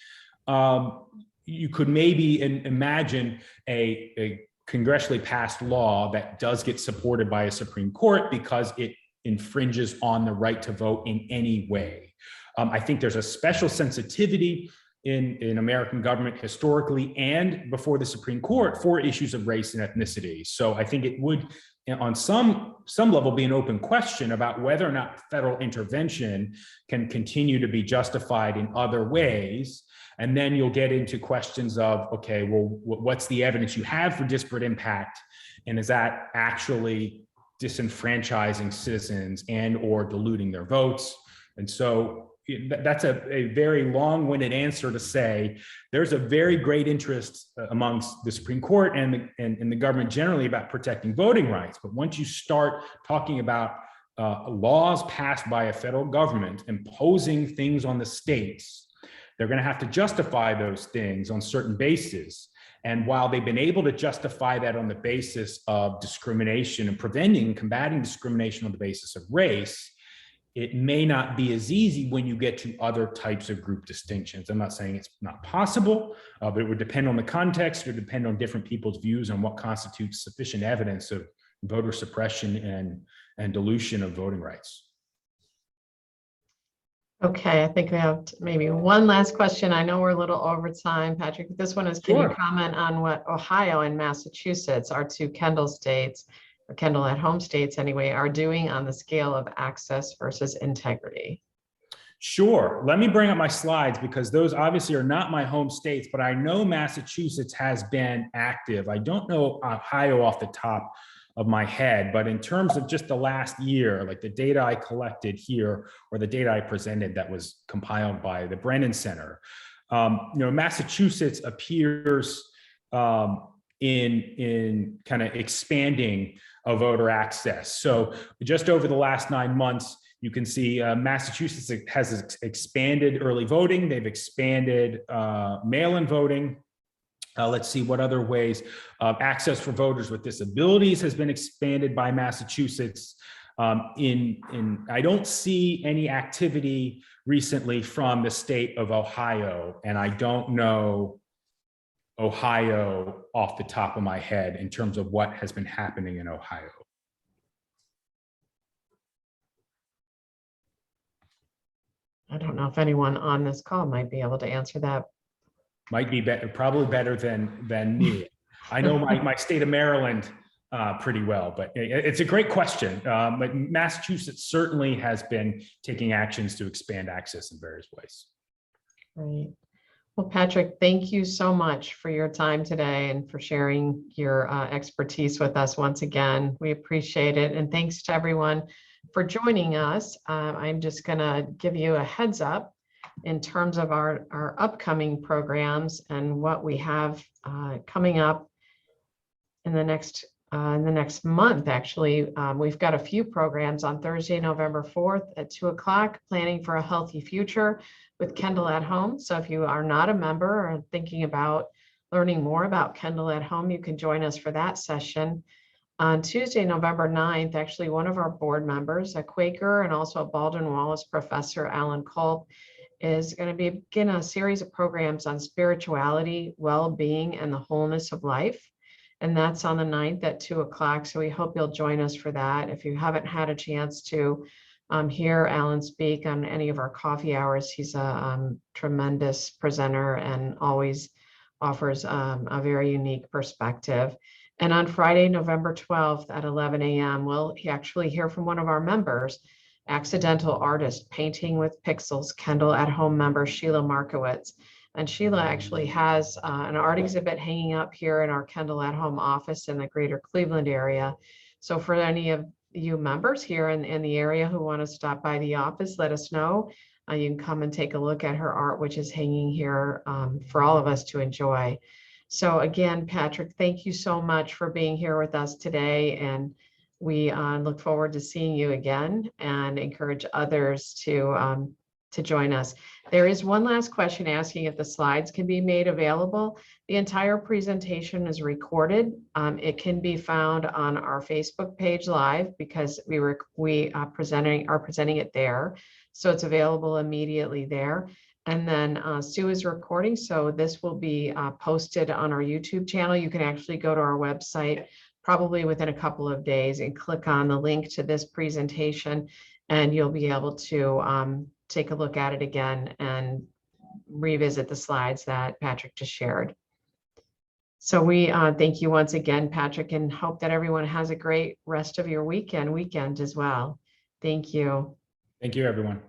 you could maybe imagine a congressionally passed law that does get supported by a Supreme Court because it infringes on the right to vote in any way. I think there's a special sensitivity in American government historically and before the Supreme Court for issues of race and ethnicity. So I think it would, on some level, be an open question about whether or not federal intervention can continue to be justified in other ways. And then you'll get into questions of, okay, well, what's the evidence you have for disparate impact? And is that actually disenfranchising citizens and or diluting their votes? And so that's a very long-winded answer to say there's a very great interest amongst the Supreme Court and the government generally about protecting voting rights. But once you start talking about laws passed by a federal government imposing things on the states, they're going to have to justify those things on certain bases. And while they've been able to justify that on the basis of discrimination and preventing and combating discrimination on the basis of race, it may not be as easy when you get to other types of group distinctions. I'm not saying it's not possible, but it would depend on the context. It would depend on different people's views on what constitutes sufficient evidence of voter suppression and dilution of voting rights. Okay, I think we have maybe one last question. I know we're a little over time, Patrick. This one is, can you comment on what Ohio and Massachusetts, our two Kendal states, or Kendal at home states anyway, are doing on the scale of access versus integrity? Sure. Let me bring up my slides because those obviously are not my home states, but I know Massachusetts has been active. I don't know Ohio off the top of my head, but in terms of just the last year, like the data I collected here or the data I presented that was compiled by the Brennan Center, Massachusetts appears in kind of expanding voter access. So just over the last 9 months, you can see Massachusetts has expanded early voting. They've expanded mail-in voting. Let's see what other ways. Access for voters with disabilities has been expanded by Massachusetts. I don't see any activity recently from the state of Ohio, and I don't know Ohio off the top of my head in terms of what has been happening in Ohio. I don't know if anyone on this call might be able to answer that. Might be better, probably better than me. I know my state of Maryland pretty well, but it's a great question. But Massachusetts certainly has been taking actions to expand access in various ways. Right. Well, Patrick, thank you so much for your time today and for sharing your expertise with us once again. We appreciate it. And thanks to everyone for joining us. I'm just going to give you a heads up in terms of our upcoming programs and what we have coming up in the next month. Actually, we've got a few programs on Thursday, November 4th at 2 o'clock, Planning for a Healthy Future with Kendal at Home. So if you are not a member or thinking about learning more about Kendal at Home, you can join us for that session. On Tuesday, November 9th, actually one of our board members, a Quaker and also a Baldwin Wallace professor, Alan Culp, is going to begin a series of programs on spirituality, well-being, and the wholeness of life. And that's on the 9th at 2 o'clock. So we hope you'll join us for that. If you haven't had a chance to hear Alan speak on any of our coffee hours, he's a tremendous presenter and always offers a very unique perspective. And on Friday, November 12th at 11 a.m., we'll actually hear from one of our members, accidental artist, Painting with Pixels, Kendal at Home member Sheila Markowitz. And Sheila actually has an art exhibit hanging up here in our Kendal at Home office in the greater Cleveland area. So for any of you members here in the area who want to stop by the office, let us know. You can come and take a look at her art, which is hanging here for all of us to enjoy. So again, Patrick, thank you so much for being here with us today. And we look forward to seeing you again and encourage others to join us. There is one last question asking if the slides can be made available. The entire presentation is recorded. It can be found on our Facebook page live because we are presenting it there. So it's available immediately there. And then Sue is recording. So this will be posted on our YouTube channel. You can actually go to our website probably within a couple of days and click on the link to this presentation, and you'll be able to take a look at it again and revisit the slides that Patrick just shared. So we thank you once again, Patrick, and hope that everyone has a great rest of your weekend as well. Thank you. Thank you, everyone.